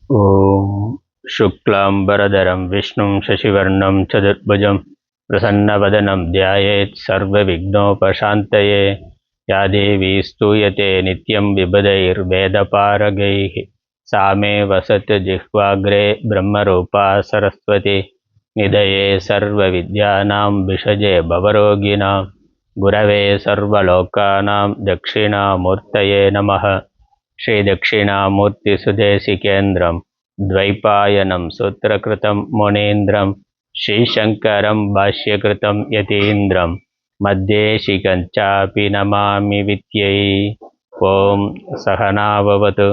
ॐ शुक्लाम्बरधरं विष्णुं शशिवर्णं चतुर्भुजं प्रसन्नवदनं ध्यायेत् सर्वविघ्नोपशान्तये। या देवी स्तूयते नित्यं विबुधैर्वेदपारगैः सा मे वसतु जिह्वाग्रे ब्रह्मरूपा सरस्वती। निधये सर्वविद्यानां विषजे भवरोगिणां गुरवे सर्वलोकानां दक्षिणामूर्तये नमः। श्रीदक्षिणामूर्तिसुदेशिकेन्द्रं द्वैपायनं सूत्रकृतं मुनीन्द्रं श्रीशङ्करं भाष्यकृतं यतीन्द्रं मध्येशिकञ्चापि नमामि विद्यै। ॐ सहनाववतु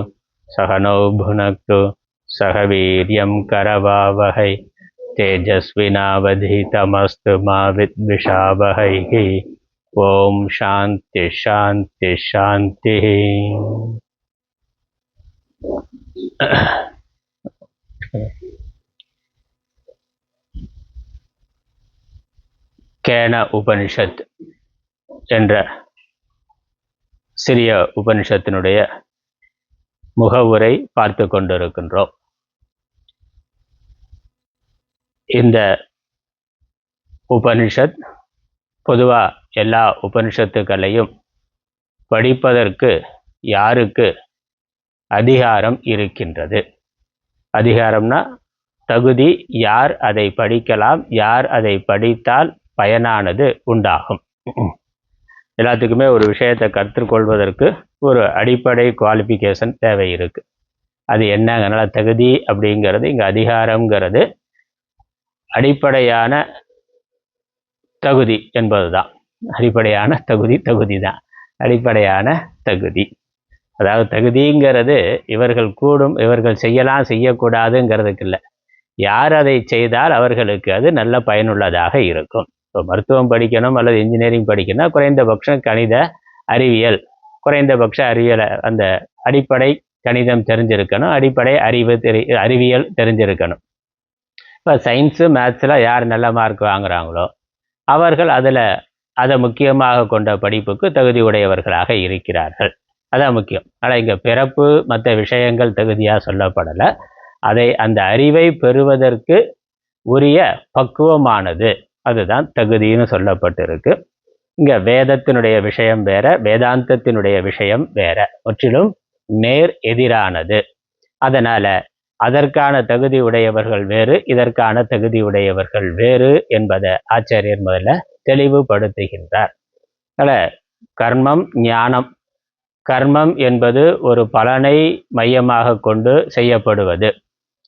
सहनौ भुनक्तु सह वीर्यं करवावहै तेजस्विनावधीतमस्तु मा विद्विषावहैः। ॐ शान्ति शान्ति शान्तिः। கேன உபனிஷத் என்ற சிறிய உபனிஷத்தினுடைய முகவுரை பார்த்து கொண்டிருக்கின்றோம். இந்த உபனிஷத் பொதுவாக எல்லா உபனிஷத்துக்களையும் படிப்பதற்கு யாருக்கு அதிகாரம் இருக்கின்றது? அதிகாரம்னா தகுதி, யார் அதை படிக்கலாம், யார் அதை படித்தால் பயனானது உண்டாகும். எல்லாத்துக்குமே ஒரு விஷயத்தை கற்றுக்கொள்வதற்கு ஒரு அடிப்படை குவாலிஃபிகேஷன் தேவை இருக்கு. அது என்னங்கனால தகுதி அப்படிங்கிறது, இங்கே அதிகாரங்கிறது அடிப்படையான தகுதி என்பது தான். அடிப்படையான தகுதி தான் அடிப்படையான தகுதி. அதாவது தகுதிங்கிறது இவர்கள் கூடும், இவர்கள் செய்யலாம் செய்யக்கூடாதுங்கிறதுக்கு இல்லை, யார் அதை செய்தால் அவர்களுக்கு அது நல்ல பயனுள்ளதாக இருக்கும். இப்போ மருத்துவம் படிக்கணும் அல்லது இன்ஜினியரிங் படிக்கணும், குறைந்தபட்சம் கணித அறிவியல், குறைந்தபட்ச அறிவியலை அந்த அடிப்படை கணிதம் தெரிஞ்சிருக்கணும், அடிப்படை அறிவியல் தெரிஞ்சிருக்கணும். இப்போ சயின்ஸு மேத்ஸில் யார் நல்ல மார்க் வாங்குகிறாங்களோ அவர்கள் அதை முக்கியமாக கொண்ட படிப்புக்கு தகுதி உடையவர்களாக இருக்கிறார்கள். அதான் முக்கியம். ஆனால் இங்கே பிறப்பு மற்ற விஷயங்கள் தகுதியாக சொல்லப்படலை. அந்த அறிவை பெறுவதற்கு உரிய பக்குவமானது அதுதான் தகுதின்னு சொல்லப்பட்டிருக்கு. இங்கே வேதத்தினுடைய விஷயம் வேற, வேதாந்தத்தினுடைய விஷயம் வேற, முற்றிலும் நேர் எதிரானது. அதனால் அதற்கான தகுதி உடையவர்கள் வேறு, இதற்கான தகுதி உடையவர்கள் வேறு என்பதை ஆச்சாரியர் முதல்ல தெளிவுபடுத்துகின்றார். அதனால் கர்மம் ஞானம். கர்மம் என்பது ஒரு பலனை மையமாக கொண்டு செய்யப்படுவது.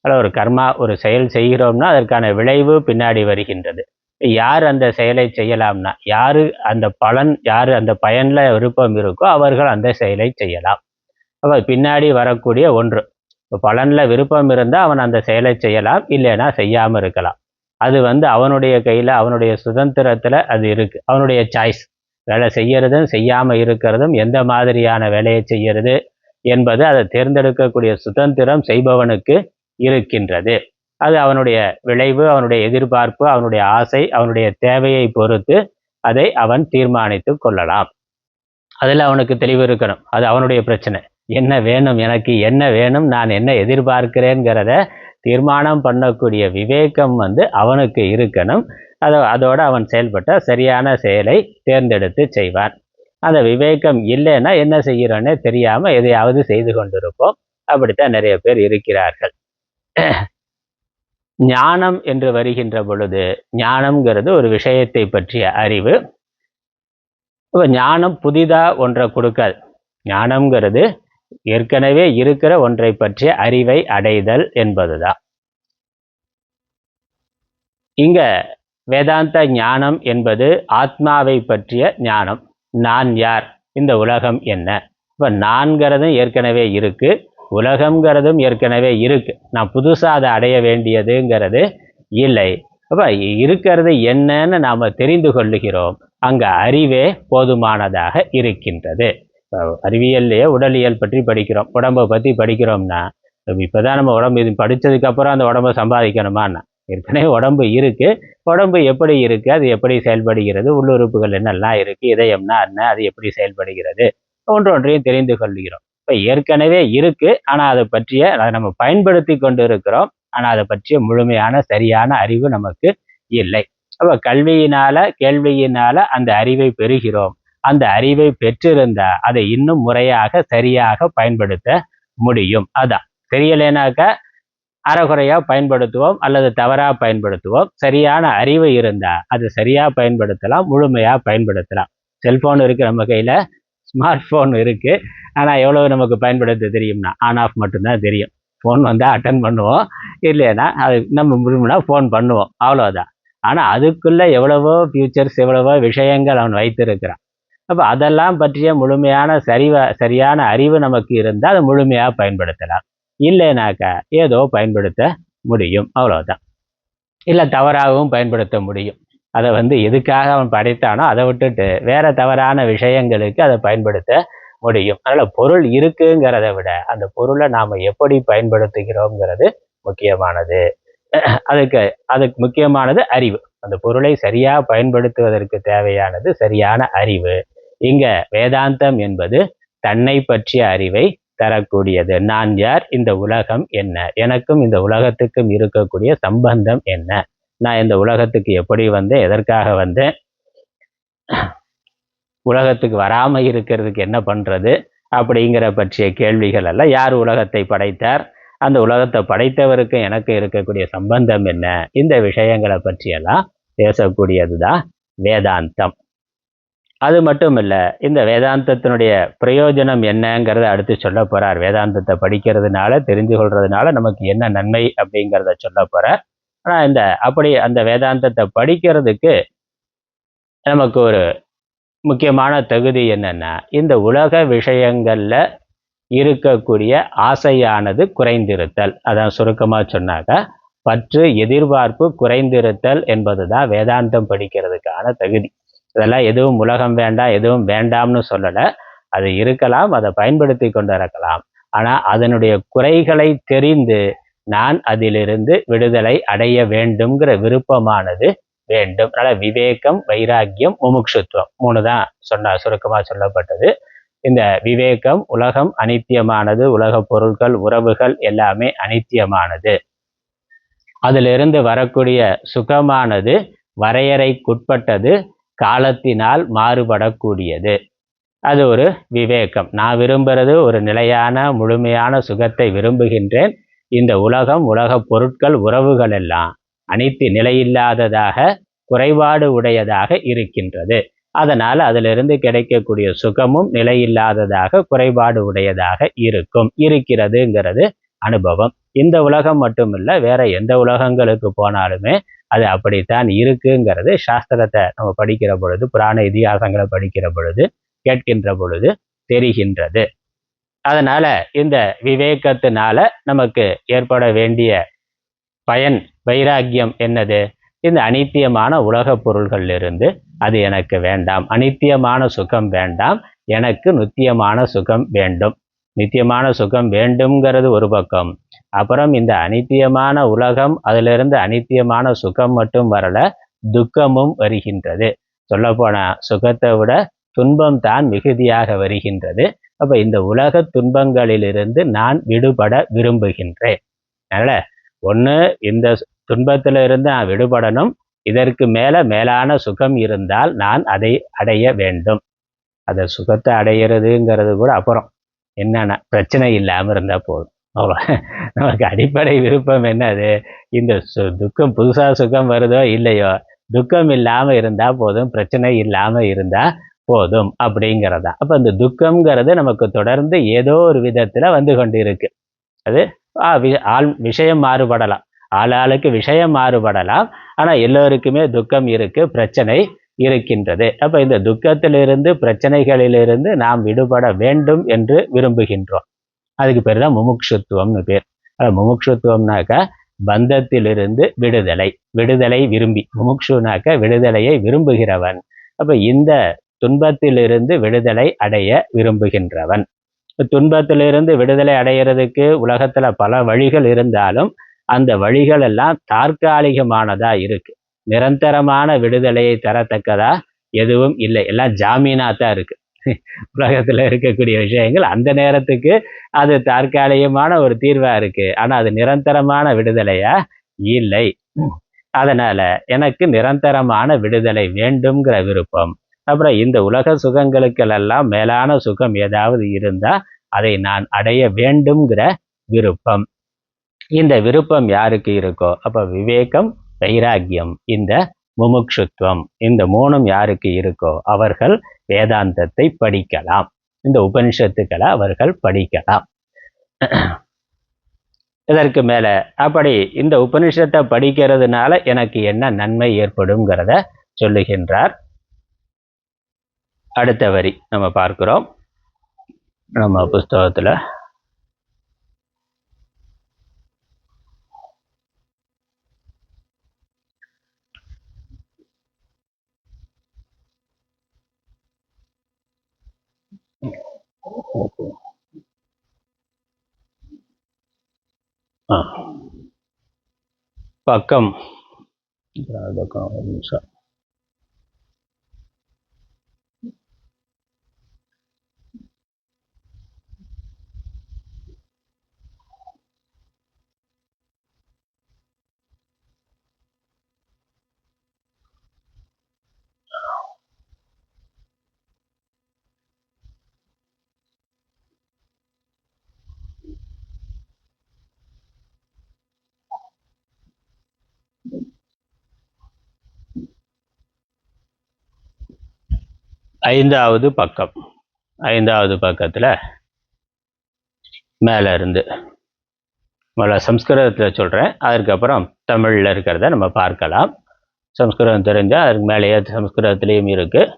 அதில் ஒரு செயல் செய்கிறோம்னா அதற்கான விளைவு பின்னாடி வருகின்றது. யார் அந்த செயலை செய்யலாம்னா, யார் அந்த பயனில் விருப்பம் இருக்கோ அவர்கள் அந்த செயலை செய்யலாம். அப்போ பின்னாடி வரக்கூடிய ஒன்று. இப்போ பலனில் விருப்பம் இருந்தால் அவன் அந்த செயலை செய்யலாம், இல்லைன்னா செய்யாமல் இருக்கலாம். அது அவனுடைய கையில், அவனுடைய சுதந்திரத்தில் அது இருக்குது. அவனுடைய சாய்ஸ். வேலை செய்யறதும் செய்யாமல் இருக்கிறதும், எந்த மாதிரியான வேலையை செய்யறது என்பது அதை தேர்ந்தெடுக்கக்கூடிய சுதந்திரம் செய்பவனுக்கு இருக்கின்றது. அது அவனுடைய விளைவு, அவனுடைய எதிர்பார்ப்பு, அவனுடைய ஆசை, அவனுடைய தேவையை பொறுத்து அதை அவன் தீர்மானித்து கொள்ளலாம். அதில் அவனுக்கு தெளிவு இருக்கணும். அது அவனுடைய பிரச்சனை. என்ன வேணும், எனக்கு என்ன வேணும், நான் என்ன எதிர்பார்க்கிறேங்கிறத தீர்மானம் பண்ணக்கூடிய விவேகம் அவனுக்கு இருக்கணும். அதோடு அவன் செயல்பட்ட சரியான செயலை தேர்ந்தெடுத்து செய்வான். அந்த விவேகம் இல்லைன்னா என்ன செய்கிறோன்னே தெரியாமல் எதையாவது செய்து கொண்டிருப்போம். அப்படித்தான் நிறைய பேர் இருக்கிறார்கள். ஞானம் என்று வருகின்ற பொழுது, ஞானம்ங்கிறது ஒரு விஷயத்தை பற்றிய அறிவு. இப்போ ஞானம் புதிதாக ஒன்றை கொடுக்காது. ஞானம்ங்கிறது ஏற்கனவே இருக்கிற ஒன்றை பற்றிய அறிவை அடைதல் என்பதுதான். இங்க வேதாந்த ஞானம் என்பது ஆத்மாவை பற்றிய ஞானம். நான் யார், இந்த உலகம் என்ன. இப்போ நான்கிறதும் ஏற்கனவே இருக்கு, உலகம்ங்கிறதும் ஏற்கனவே இருக்கு. நான் புதுசாக அதை அடைய வேண்டியதுங்கிறது இல்லை. அப்போ இருக்கிறது என்னன்னு நாம் தெரிந்து கொள்ளுகிறோம். அங்கே அறிவே போதுமானதாக இருக்கின்றது. அறிவியல்லையே உடலியல் பற்றி படிக்கிறோம், உடம்பை பற்றி படிக்கிறோம்னா, இப்போதான் நம்ம உடம்பு இது படித்ததுக்கப்புறம் அந்த உடம்பை சம்பாதிக்கணுமான்னா, ஏற்கனவே உடம்பு இருக்கு. உடம்பு எப்படி இருக்கு, அது எப்படி செயல்படுகிறது, உள்ளுறுப்புகள் என்னெல்லாம் இருக்கு, இதயம்னா என்ன, அது எப்படி செயல்படுகிறது, ஒன்றொன்றையும் தெரிந்து கொள்கிறோம். இப்போ ஏற்கனவே இருக்கு, ஆனால் அதை நம்ம பயன்படுத்தி கொண்டு இருக்கிறோம். ஆனால் அதை பற்றிய முழுமையான சரியான அறிவு நமக்கு இல்லை. அப்போ கல்வியினால கேள்வியினால அந்த அறிவை பெறுகிறோம். அந்த அறிவை பெற்றிருந்தா அதை இன்னும் முறையாக சரியாக பயன்படுத்த முடியும். அதான் தெரியலைனாக்கா அறகுறையா பயன்படுத்துவோம் அல்லது தவறா பயன்படுத்துவோம். சரியான அறிவு இருந்தா அது சரியா பயன்படுத்தலாம், முழுமையா பயன்படுத்தலாம். செல்போன் இருக்கு நம்ம கையில, ஸ்மார்ட் போன் இருக்கு. ஆனா எவ்வளவு நமக்கு பயன்படுத்த தெரியும்னா ஆன் ஆஃப் மட்டும்தான் தெரியும். ஃபோன் வந்தா அட்டன் பண்ணுவோம், இல்லைன்னா அது நம்ம விரும்பினா ஃபோன் பண்ணுவோம், அவ்வளோதான். ஆனா அதுக்குள்ள எவ்வளவோ ஃபியூச்சர்ஸ், எவ்வளவோ விஷயங்கள் அவன் வைத்திருக்கிறான். அப்ப அதெல்லாம் பற்றிய முழுமையான சரியான அறிவு நமக்கு இருந்தால் அதை முழுமையா பயன்படுத்தலாம். இல்லைனாக்கா ஏதோ பயன்படுத்த முடியும், அவ்வளவுதான். இல்ல தவறாகவும் பயன்படுத்த முடியும். அதை எதுக்காக அவன் படைத்தானோ அதை விட்டுட்டு வேற தவறான விஷயங்களுக்கு அதை பயன்படுத்த முடியும். அதனால பொருள் இருக்குங்கிறத விட அந்த பொருளை நாம எப்படி பயன்படுத்துகிறோம்ங்கிறது முக்கியமானது. அதுக்கு முக்கியமானது அறிவு. அந்த பொருளை சரியா பயன்படுத்துவதற்கு தேவையானது சரியான அறிவு. இங்க வேதாந்தம் என்பது தன்னை பற்றிய அறிவை தரக்கூடியது. நான் யார், இந்த உலகம் என்ன, எனக்கும் இந்த உலகத்துக்கும் இருக்கக்கூடிய சம்பந்தம் என்ன, நான் இந்த உலகத்துக்கு எப்படி வந்தேன், எதற்காக வந்தேன், உலகத்துக்கு வராம இருக்கிறதுக்கு என்ன பண்றது, அப்படிங்கிற பற்றிய கேள்விகள் எல்லாம், யார் உலகத்தை படைத்தார், அந்த உலகத்தை படைத்தவருக்கு எனக்கு இருக்கக்கூடிய சம்பந்தம் என்ன, இந்த விஷயங்களை பற்றியெல்லாம் பேசக்கூடியதுதான் வேதாந்தம். அது மட்டும் இல்லை, இந்த வேதாந்தத்தினுடைய பிரயோஜனம் என்னங்கிறத அடுத்து சொல்ல போறார். வேதாந்தத்தை படிக்கிறதுனால, தெரிஞ்சு கொள்றதுனால நமக்கு என்ன நன்மை அப்படிங்கிறத சொல்ல போறார். ஆனால் அப்படி அந்த வேதாந்தத்தை படிக்கிறதுக்கு நமக்கு ஒரு முக்கியமான தகுதி என்னன்னா, இந்த உலக விஷயங்கள்ல இருக்கக்கூடிய ஆசையானது குறைந்திருத்தல். அதான் சுருக்கமா சொன்னாக்க பற்று எதிர்பார்ப்பு குறைந்திருத்தல் என்பதுதான் வேதாந்தம் படிக்கிறதுக்கான தகுதி. இதெல்லாம் எதுவும் உலகம் வேண்டாம், எதுவும் வேண்டாம்னு சொல்லலை. அது இருக்கலாம், அதை பயன்படுத்தி கொண்டு இருக்கலாம். ஆனால் அதனுடைய குறைகளை தெரிந்து நான் அதிலிருந்து விடுதலை அடைய வேண்டும்ங்கிற விருப்பமானது வேண்டும். அதனால் விவேகம், வைராக்கியம், முமுட்சுத்துவம் 3 தான் சுருக்கமாக சொல்லப்பட்டது. இந்த விவேகம், உலகம் அனித்தியமானது, உலக பொருட்கள், உறவுகள் எல்லாமே அனித்தியமானது. அதிலிருந்து வரக்கூடிய சுகமானது வரையறைக்குட்பட்டது, காலத்தினால் மாறுபடக்கூடியது. அது ஒரு விவேகம். நான் விரும்புறது ஒரு நிலையான முழுமையான சுகத்தை விரும்புகின்றேன். இந்த உலகம், உலக பொருட்கள், உறவுகள் எல்லாம் அனைத்து நிலையில்லாததாக, குறைபாடு உடையதாக இருக்கின்றது. அதனால் அதிலிருந்து கிடைக்கக்கூடிய சுகமும் நிலையில்லாததாக, குறைபாடு உடையதாக இருக்கிறதுங்கிறது அனுபவம். இந்த உலகம் மட்டுமில்லை, வேற எந்த உலகங்களுக்கு போனாலுமே அது அப்படித்தான் இருக்குங்கிறது சாஸ்திரத்தை நம்ம படிக்கிற பொழுது, புராண இதிகாசங்களை படிக்கிற பொழுது, கேட்கின்ற பொழுது தெரிகின்றது. அதனால இந்த விவேகத்தினால நமக்கு ஏற்பட வேண்டிய பயன், வைராக்கியம் என்னது? இந்த அனித்தியமான உலக பொருள்களிலிருந்து அது எனக்கு வேண்டாம், அனித்தியமான சுகம் வேண்டாம், எனக்கு நித்தியமான சுகம் வேண்டும். நித்தியமான சுகம் வேண்டும்ங்கிறது ஒரு பக்கம். அப்புறம் இந்த அனித்தியமான உலகம், அதிலிருந்து அனித்தியமான சுகம் மட்டும் வரல, துக்கமும் வருகின்றது. சொல்லப்போனா சுகத்தை விட துன்பம் தான் மிகுதியாக வருகின்றது. அப்ப இந்த உலக துன்பங்களிலிருந்து நான் விடுபட விரும்புகின்றேன். அதனால ஒன்று, இந்த துன்பத்திலிருந்து நான் விடுபடணும். இதற்கு மேலான சுகம் இருந்தால் நான் அதை அடைய வேண்டும். அதை சுகத்தை அடையிறதுங்கிறது கூட அப்புறம், என்னன்னா பிரச்சனை இல்லாமல் இருந்தால் போதும், அவ்வளோ. நமக்கு அடிப்படை விருப்பம் என்னது? இந்த துக்கம், புதுசாக சுகம் வருதோ இல்லையோ, துக்கம் இல்லாமல் இருந்தால் போதும், பிரச்சனை இல்லாமல் இருந்தால் போதும் அப்படிங்கிறதா. அப்போ இந்த துக்கம்ங்கிறது நமக்கு தொடர்ந்து ஏதோ ஒரு விதத்தில் வந்து கொண்டு இருக்கு. அது விஷயம் மாறுபடலாம், ஆளாளுக்கு விஷயம் மாறுபடலாம். ஆனால் எல்லோருக்குமே துக்கம் இருக்கு, பிரச்சனை இருக்கின்றது. அப்போ இந்த துக்கத்திலிருந்து, பிரச்சனைகளிலிருந்து நாம் விடுபட வேண்டும் என்று விரும்புகின்றோம். அதுக்கு பேர் தான் முமுட்சுத்துவம்னு பேர். முமுட்சுத்துவம்னாக்கா பந்தத்திலிருந்து விடுதலை விரும்பி, முமுட்சுனாக்க விடுதலையை விரும்புகிறவன். அப்போ இந்த துன்பத்திலிருந்து விடுதலை அடைய விரும்புகின்றவன். துன்பத்திலிருந்து விடுதலை அடைகிறதுக்கு உலகத்துல பல வழிகள் இருந்தாலும் அந்த வழிகள் எல்லாம் தற்காலிகமானதா இருக்கு. நிரந்தரமான விடுதலையை தரத்தக்கதா எதுவும் இல்லை, எல்லாம் ஜாமீனா தான் இருக்கு. உலகத்தில் இருக்கக்கூடிய விஷயங்கள் அந்த நேரத்துக்கு அது தற்காலிகமான ஒரு தீர்வாக இருக்குது. ஆனால் அது நிரந்தரமான விடுதலையா இல்லை. அதனால் எனக்கு நிரந்தரமான விடுதலை வேண்டும்ங்கிற விருப்பம். அப்புறம் இந்த உலக சுகங்களுக்கெல்லாம் மேலான சுகம் ஏதாவது இருந்தால் அதை நான் அடைய வேண்டும்ங்கிற விருப்பம். இந்த விருப்பம் யாருக்கு இருக்கோ அப்போ விவேகம், வைராக்கியம், இந்த முமுட்சுத்துவம், இந்த மூணும் யாருக்கு இருக்கோ அவர்கள் வேதாந்தத்தை படிக்கலாம். இந்த உபனிஷத்துக்களை அவர்கள் படிக்கலாம். இதற்கு மேலே அப்படி இந்த உபனிஷத்தை படிக்கிறதுனால எனக்கு என்ன நன்மை ஏற்படுங்கிறத சொல்லுகின்றார். அடுத்த வரி நம்ம பார்க்கிறோம் நம்ம புஸ்தகத்தில். பக்கம் ஒரு நிமிஷம். ஐந்தாவது பக்கம். ஐந்தாவது பக்கத்தில் மேலே இருந்து முதல்ல சம்ஸ்கிருதத்தில் சொல்கிறேன், அதுக்கப்புறம் தமிழில் இருக்கிறத நம்ம பார்க்கலாம். சம்ஸ்கிருதம் தெரிஞ்சால் அதுக்கு மேலேயே சம்ஸ்கிருதத்துலேயும் இருக்குது.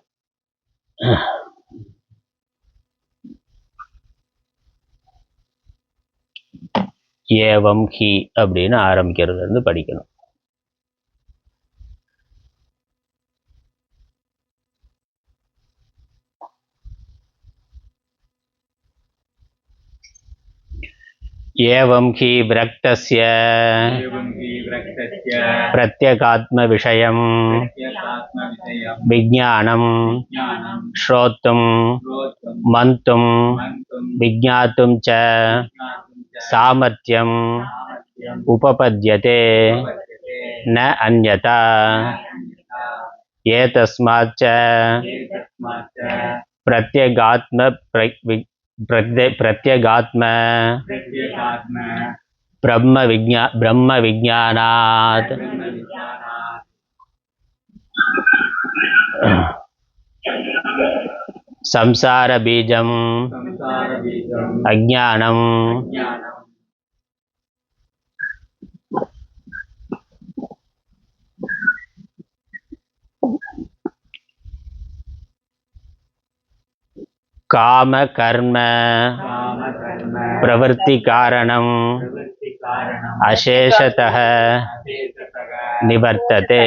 ஏவம் ஹி அப்படின்னு ஆரம்பிக்கிறது வந்து படிக்கணும். एवं हि विरक्तस्य प्रत्यगात्मविषयं विज्ञानं श्रोतुं मन्तुं विज्ञातुं च सामर्थ्यम् उपपद्यते न अन्यथा एतस्मात् च प्रत्यगात्म ब्रह्म विज्ञानात् संसार बीजम अज्ञानम काम कर्म प्रवृत्ति कारणम अशेषतः निवर्तते.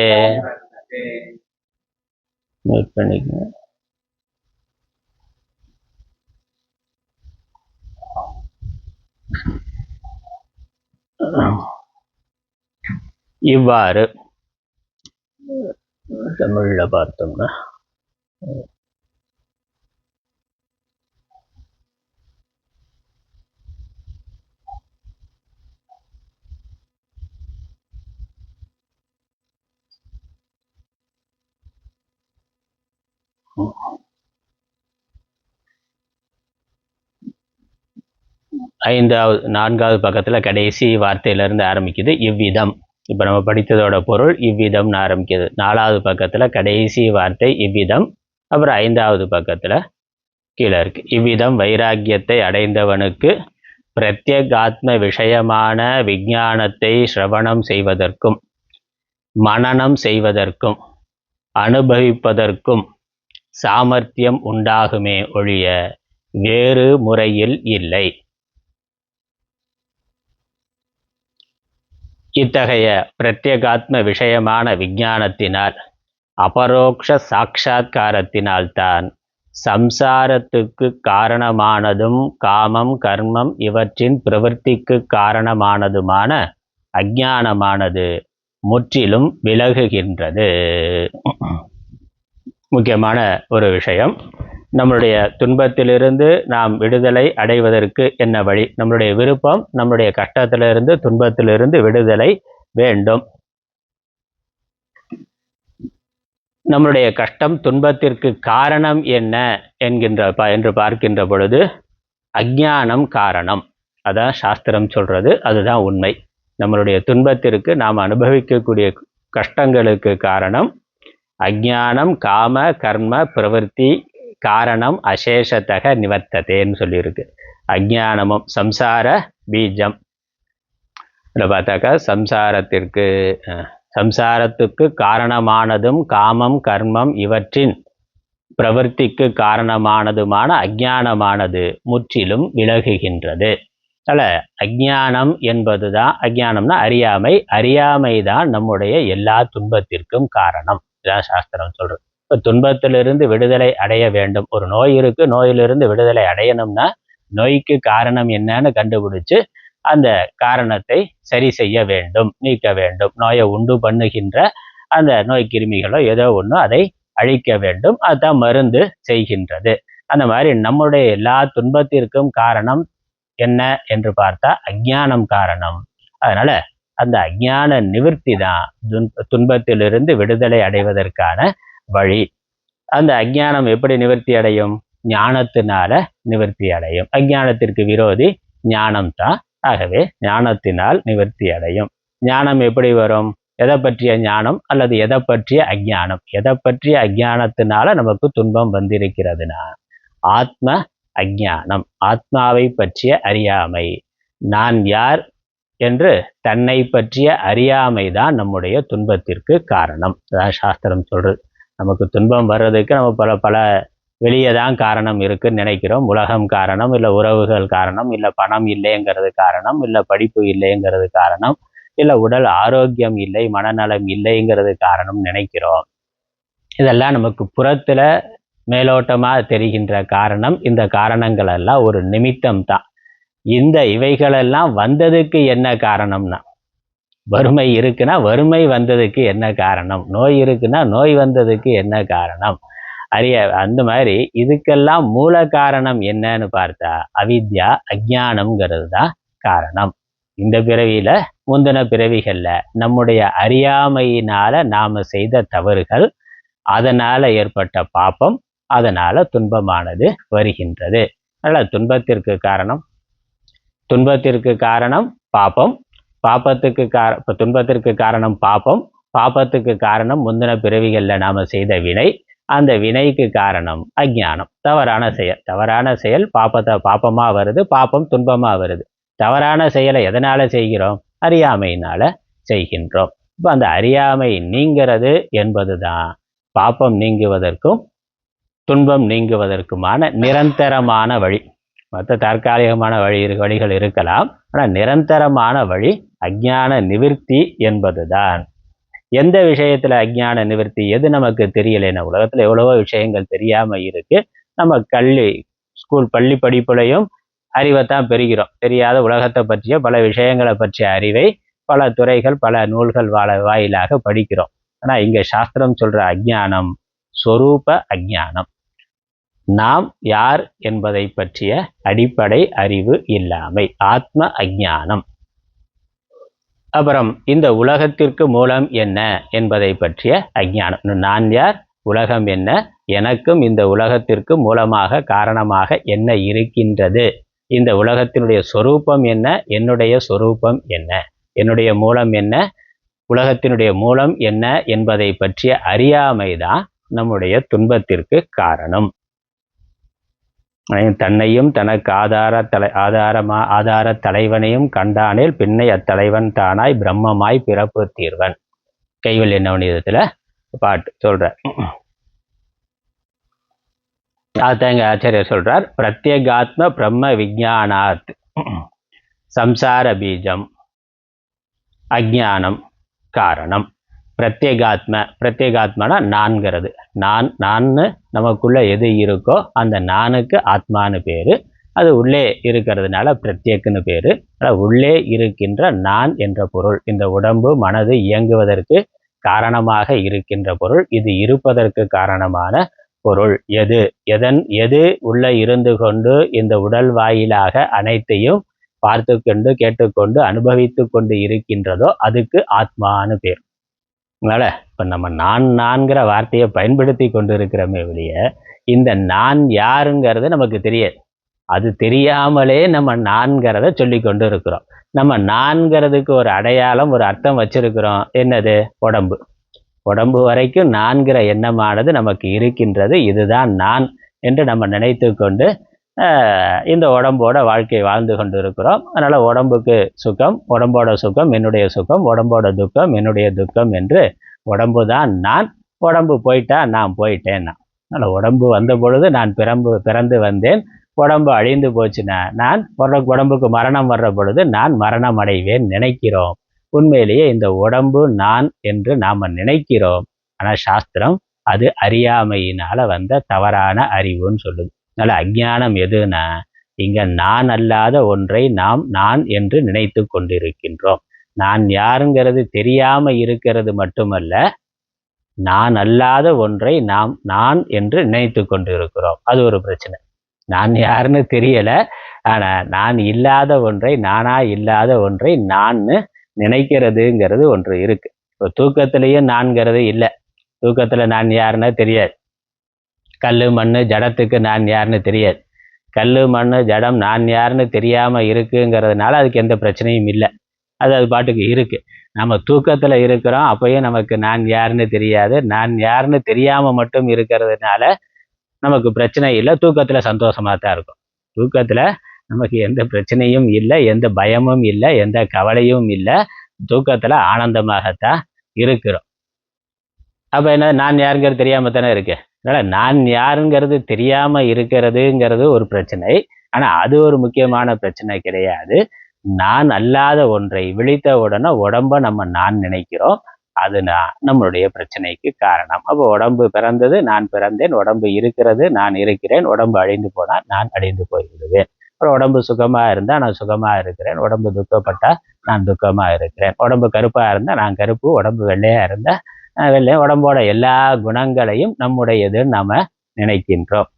இவ்வாறு தமிழ்ல பார்த்தோம்னா நான்காவது பக்கத்தில் கடைசி வார்த்தையிலிருந்து ஆரம்பிக்குது இவ்விதம். இப்போ நம்ம படித்ததோட பொருள் இவ்விதம்னு ஆரம்பிக்குது. நாலாவது பக்கத்தில் கடைசி வார்த்தை இவ்விதம். அப்புறம் ஐந்தாவது பக்கத்தில் கீழே இருக்கு இவ்விதம் வைராக்கியத்தை அடைந்தவனுக்கு பிரத்யேகாத்ம விஷயமான விஞ்ஞானத்தை சிரவணம் செய்வதற்கும் மனனம் செய்வதற்கும் அனுபவிப்பதற்கும் சாமர்த்தியம் உண்டாகுமே ஒழிய வேறு முறையில் இல்லை. இத்தகைய பிரத்யேகாத்ம விஷயமான விஞ்ஞானத்தினால் அபரோக்ஷ சாட்சா்காரத்தினால்தான் சம்சாரத்துக்கு காரணமானதும் காமம் கர்மம் இவற்றின் பிரவൃத்திக்கு காரணமானதுமான அஞ்ஞானமானது முற்றிலும் விலகுகின்றது. முக்கியமான ஒரு விஷயம். நம்முடைய துன்பத்திலிருந்து நாம் விடுதலை அடைவதற்கு என்ன வழி? நம்முடைய விருப்பம் நம்முடைய கஷ்டத்திலிருந்து துன்பத்திலிருந்து விடுதலை வேண்டும். நம்முடைய கஷ்டம் துன்பத்திற்கு காரணம் என்ன என்று பார்க்கின்ற பொழுது அஞ்ஞானம் காரணம். அதான் சாஸ்திரம் சொல்றது, அதுதான் உண்மை. நம்மளுடைய துன்பத்திற்கு நாம் அனுபவிக்கக்கூடிய கஷ்டங்களுக்கு காரணம் அஞ்ஞானம். காம கர்ம பிரவருத்தி காரணம் அசேஷத்தக நிவர்த்ததேன்னு சொல்லியிருக்கு. அஞ்ஞானமும் சம்சார பீஜம். இதில் பார்த்தாக்கா சம்சாரத்துக்கு காரணமானதும் காமம் கர்மம் இவற்றின் பிரவர்த்திக்கு காரணமானதுமான அஞ்ஞானமானது முற்றிலும் விலகுகின்றது. அதில் அஞ்ஞானம் என்பதுதான், அஞ்ஞானம்னா அறியாமை, அறியாமை தான் நம்முடைய எல்லா துன்பத்திற்கும் காரணம். இதான் சாஸ்திரம் சொல்றது. இப்போ துன்பத்திலிருந்து விடுதலை அடைய வேண்டும். ஒரு நோய் இருக்கு, நோயிலிருந்து விடுதலை அடையணும்னா நோய்க்கு காரணம் என்னன்னு கண்டுபிடிச்சு அந்த காரணத்தை சரி செய்ய வேண்டும், நீக்க வேண்டும். நோயை உண்டு பண்ணுகின்ற அந்த நோய் கிருமிகளோ ஏதோ ஒன்று அதை அழிக்க வேண்டும். அதுதான் மருந்து செய்கின்றது. அந்த மாதிரி நம்முடைய எல்லா துன்பத்திற்கும் காரணம் என்ன என்று பார்த்தா அஞ்ஞானம் காரணம். அதனால அந்த அஞ்ஞான நிவர்த்தி தான் துன்பத்திலிருந்து விடுதலை அடைவதற்கான வழி. அந்த அஞ்ஞானம் எப்படி நிவர்த்தி அடையும்? ஞானத்தினால நிவர்த்தி அடையும். அஞ்ஞானத்திற்கு விரோதி ஞானம் தான். ஆகவே ஞானத்தினால் நிவர்த்தி அடையும். ஞானம் எப்படி வரும்? எதை பற்றிய ஞானம் அல்லது எதை பற்றிய அஞ்ஞானம்? எதை பற்றிய அஞ்ஞானத்தினால நமக்கு துன்பம் வந்திருக்கிறதுனா ஆத்ம அஞ்ஞானம், ஆத்மாவை பற்றிய அறியாமை. நான் யார் என்று தன்னை பற்றிய அறியாமை தான் நம்முடைய துன்பத்திற்கு காரணம். அதான் சாஸ்திரம் சொல்றது. நமக்கு துன்பம் வர்றதுக்கு நம்ம பல வெளியே தான் காரணம் இருக்குன்னு நினைக்கிறோம். உலகம் காரணம், இல்லை உறவுகள் காரணம், இல்லை பணம் இல்லைங்கிறது காரணம், இல்லை படிப்பு இல்லைங்கிறது காரணம், இல்லை உடல் ஆரோக்கியம் இல்லை, மனநலம் இல்லைங்கிறது காரணம் நினைக்கிறோம். இதெல்லாம் நமக்கு புறத்துல மேலோட்டமாக தெரிகின்ற காரணம். இந்த காரணங்கள் எல்லாம் ஒரு நிமித்தம் தான். இவைகளெல்லாம் வந்ததுக்கு என்ன காரணம்னா, வறுமை இருக்குன்னா வறுமை வந்ததுக்கு என்ன காரணம், நோய் இருக்குன்னா நோய் வந்ததுக்கு என்ன காரணம், அந்த மாதிரி இதுக்கெல்லாம் மூல காரணம் என்னன்னு பார்த்தா அவித்யா, அஞ்ஞானம்ங்கிறது தான் காரணம். இந்த பிறவியில முந்தின பிறவிகள்ல நம்முடைய அறியாமையினால நாம செய்த தவறுகள், அதனால ஏற்பட்ட பாப்பம், அதனால துன்பமானது வருகின்றது. அதனால துன்பத்திற்கு காரணம் பாப்பம், துன்பத்திற்கு காரணம் பாப்பம், பாப்பத்துக்கு காரணம் முந்தின பிறவிகள்ல நாம செய்த வினை, அந்த வினைக்கு காரணம் அஞ்ஞானம், தவறான செயல் பாப்பமா வருது, பாப்பம் துன்பமா வருது. தவறான செயலை எதனால செய்கிறோம்? அறியாமையினால செய்கின்றோம். இப்போ அந்த அறியாமை நீங்கிறது என்பதுதான் பாப்பம் நீங்குவதற்கும் துன்பம் நீங்குவதற்குமான நிரந்தரமான வழி. மற்ற தற்காலிகமான வழிகள் இருக்கலாம், ஆனால் நிரந்தரமான வழி அஞ்ஞான நிவர்த்தி என்பதுதான். எந்த விஷயத்துல அஞ்ஞான நிவர்த்தி? எது நமக்கு தெரியலைன்னா, உலகத்துல எவ்வளவோ விஷயங்கள் தெரியாம இருக்கு. நம்ம ஸ்கூல் பள்ளி படிப்புலையும் அறிவைத்தான் பெறுகிறோம். தெரியாத உலகத்தை பற்றிய பல விஷயங்களை பற்றிய அறிவை பல துறைகள் பல நூல்கள் வாயிலாக படிக்கிறோம். ஆனா இங்க சாஸ்திரம் சொல்ற அஞ்ஞானம் ஸ்வரூப அஞ்ஞானம். நாம் யார் என்பதை பற்றிய அடிப்படை அறிவு இல்லாமை, ஆத்ம அஞ்ஞானம். அப்புறம் இந்த உலகத்திற்கு மூலம் என்ன என்பதை பற்றிய அஞ்ஞானம். நான் யார், உலகம் என்ன, எனக்கும் இந்த உலகத்திற்கு மூலமாக காரணமாக என்ன இருக்கின்றது, இந்த உலகத்தினுடைய சொரூபம் என்ன, என்னுடைய சொரூபம் என்ன, என்னுடைய மூலம் என்ன, உலகத்தினுடைய மூலம் என்ன என்பதை பற்றிய அறியாமைதான் நம்முடைய துன்பத்திற்கு காரணம். தன்னையும் தனக்கு ஆதார தலைவனையும் கண்டானில் பின்னை அத்தலைவன் தானாய் பிரம்மமாய் பிறப்பு தீர்வன். கைவல்ய நவநீதத்துல பாட்டு சொல்ற. அதாங்க ஆச்சாரியர் சொல்றார், பிரத்யேகாத்ம பிரம்ம விஜானாத் சம்சார பீஜம் அஜ்ஞானம் காரணம். பிரத்யேகாத்மனா நான்கிறது. நான்னு நமக்குள்ள எது இருக்கோ அந்த நானுக்கு ஆத்மானு பேரு. அது உள்ளே இருக்கிறதுனால பிரத்யேக்குன்னு பேரு. உள்ளே இருக்கின்ற நான் என்ற பொருள், இந்த உடம்பு மனது இயங்குவதற்கு காரணமாக இருக்கின்ற பொருள், இது இருப்பதற்கு காரணமான பொருள் எது, எது உள்ள இருந்து கொண்டு இந்த உடல் வாயிலாக அனைத்தையும் பார்த்து கொண்டு கேட்டுக்கொண்டு அனுபவித்து கொண்டு இருக்கின்றதோ அதுக்கு ஆத்மான்னு பேர். அதனால இப்ப நம்ம நான்கிற வார்த்தையை பயன்படுத்தி கொண்டு இருக்கிறோமே வெளிய இந்த நான் யாருங்கிறது நமக்கு தெரியாது. அது தெரியாமலே நம்ம நான்கிறத சொல்லி கொண்டு இருக்கிறோம். நம்ம நான்கிறதுக்கு ஒரு அடையாளம், ஒரு அர்த்தம் வச்சிருக்கிறோம். என்னது? உடம்பு. உடம்பு வரைக்கும் நான்கிற எண்ணமானது நமக்கு இருக்கின்றது. இதுதான் நான் என்று நம்ம நினைத்து கொண்டு இந்த உடம்போட வாழ்க்கை வாழ்ந்து கொண்டு இருக்கிறோம். அதனால உடம்புக்கு சுகம், உடம்போட சுகம் என்னுடைய சுகம், உடம்போட துக்கம் என்னுடைய துக்கம் என்று உடம்பு தான் நான். உடம்பு போயிட்டா நான் போயிட்டேன்னா. அதனால் உடம்பு வந்த பொழுது நான் பிறந்து வந்தேன், உடம்பு அழிந்து போச்சுன்னா நான் உடம்புக்கு மரணம் வர்ற பொழுது நான் மரணம் அடைவேன் நினைக்கிறோம். உண்மையிலேயே இந்த உடம்பு நான் என்று நாம நினைக்கிறோம். ஆனால் சாஸ்திரம் அது அறியாமையினால வந்த தவறான அறிவுன்னு சொல்லுது. அதனால அஞ்ஞானம் எதுனா இங்க நான் அல்லாத ஒன்றை நாம் நான் என்று நினைத்து கொண்டிருக்கின்றோம். நான் யாருங்கிறது தெரியாம இருக்கிறது மட்டுமல்ல, நான் அல்லாத ஒன்றை நாம் நான் என்று நினைத்து கொண்டிருக்கிறோம். அது ஒரு பிரச்சனை. நான் யாருன்னு தெரியல, ஆனா நான் இல்லாத ஒன்றை, நானா இல்லாத ஒன்றை நான் நினைக்கிறதுங்கிறது ஒன்று இருக்கு. இப்போ தூக்கத்திலேயே நான்கிறது இல்லை. தூக்கத்துல நான் யாருன்னு தெரியாது. கல் மண் ஜடத்துக்கு நான் யாருன்னு தெரியாது. கல் மண் ஜடம் நான் யாருன்னு தெரியாம இருக்குங்கிறதுனால அதுக்கு எந்த பிரச்சனையும் இல்லை. அது பாட்டுக்கு இருக்கு. நம்ம தூக்கத்துல இருக்கிறோம், அப்பயும் நமக்கு நான் யாருன்னு தெரியாது. நான் யாருன்னு தெரியாம மட்டும் இருக்கிறதுனால நமக்கு பிரச்சனை இல்லை. தூக்கத்துல சந்தோஷமா தான் இருக்கும். தூக்கத்துல நமக்கு எந்த பிரச்சனையும் இல்லை, எந்த பயமும் இல்லை, எந்த கவலையும் இல்லை. தூக்கத்துல ஆனந்தமாகத்தான் இருக்கிறோம். அப்ப என்ன, நான் யாருங்கிறது தெரியாம தானே இருக்கு. அதனால நான் யாருங்கிறது தெரியாம இருக்கிறதுங்கிறது ஒரு பிரச்சனை. ஆனா அது ஒரு முக்கியமான பிரச்சனை கிடையாது. நான் அல்லாத ஒன்றை விழித்த உடனே உடம்ப நம்ம நான் நினைக்கிறோம். அது நம்மளுடைய பிரச்சனைக்கு காரணம். அப்போ உடம்பு பிறந்தது, நான் பிறந்தேன். உடம்பு இருக்கிறது, நான் இருக்கிறேன். உடம்பு அழிந்து போனால் நான் அழிந்து போய்விடுவேன். அப்புறம் உடம்பு சுகமா இருந்தா நான் சுகமா இருக்கிறேன். உடம்பு துக்கப்பட்டா நான் துக்கமா இருக்கிறேன். உடம்பு கருப்பா இருந்தா நான் கருப்பு. உடம்பு வெள்ளையா இருந்தா வெள்ளை. உடம்போட எல்லா குணங்களையும் நம்முடையதுன்னு நாம நினைக்கின்றோம்.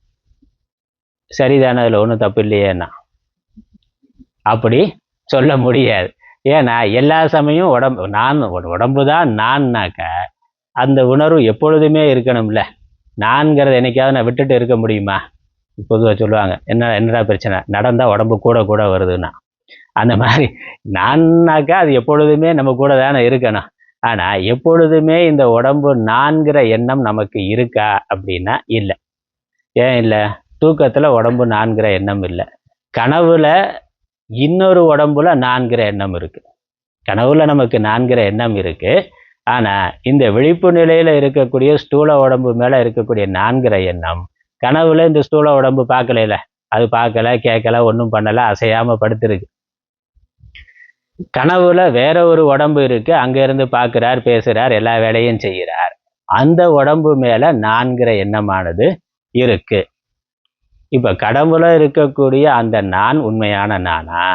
சரிதானே? அதுல ஒன்றும் தப்பு இல்லையேன்னா அப்படி சொல்ல முடியாது. ஏன்னா எல்லா சமயம் உடம்பு தான் நான்னாக்க அந்த உணர்வு எப்பொழுதுமே இருக்கணும்ல. நான்கிறத என்னைக்காவது நான் விட்டுட்டு இருக்க முடியுமா? பொதுவாக சொல்லுவாங்க, என்னடா பிரச்சனை, நடந்தா உடம்பு கூட கூட வருதுன்னா. அந்த மாதிரி நான்னாக்கா அது எப்பொழுதுமே நம்ம கூட தானே இருக்கணும். ஆனா எப்பொழுதுமே இந்த உடம்பு நான்கிற எண்ணம் நமக்கு இருக்கா அப்படின்னா இல்லை. ஏன் இல்லை? தூக்கத்துல உடம்பு நான்கிற எண்ணம் இல்லை. கனவுல இன்னொரு உடம்புல நான்கிற எண்ணம் இருக்கு. கனவுல நமக்கு நான்கிற எண்ணம் இருக்கு. ஆனா இந்த விழிப்பு நிலையில இருக்கக்கூடிய ஸ்தூல உடம்பு மேல இருக்கக்கூடிய நான்கிற எண்ணம் கனவுல இந்த ஸ்தூல உடம்பு பார்க்கல. அது பார்க்கல, கேட்கல, ஒன்றும் பண்ணல, அசையாம படுத்திருக்கு. கனவுல வேற ஒரு உடம்பு இருக்கு, அங்க இருந்து பார்க்கிறார், பேசுறார், எல்லா வேலையும் செய்கிறார். அந்த உடம்பு மேல நான்கிற எண்ணமானது இருக்கு. இப்ப கடவுள இருக்கக்கூடிய அந்த நான் உண்மையான நானா,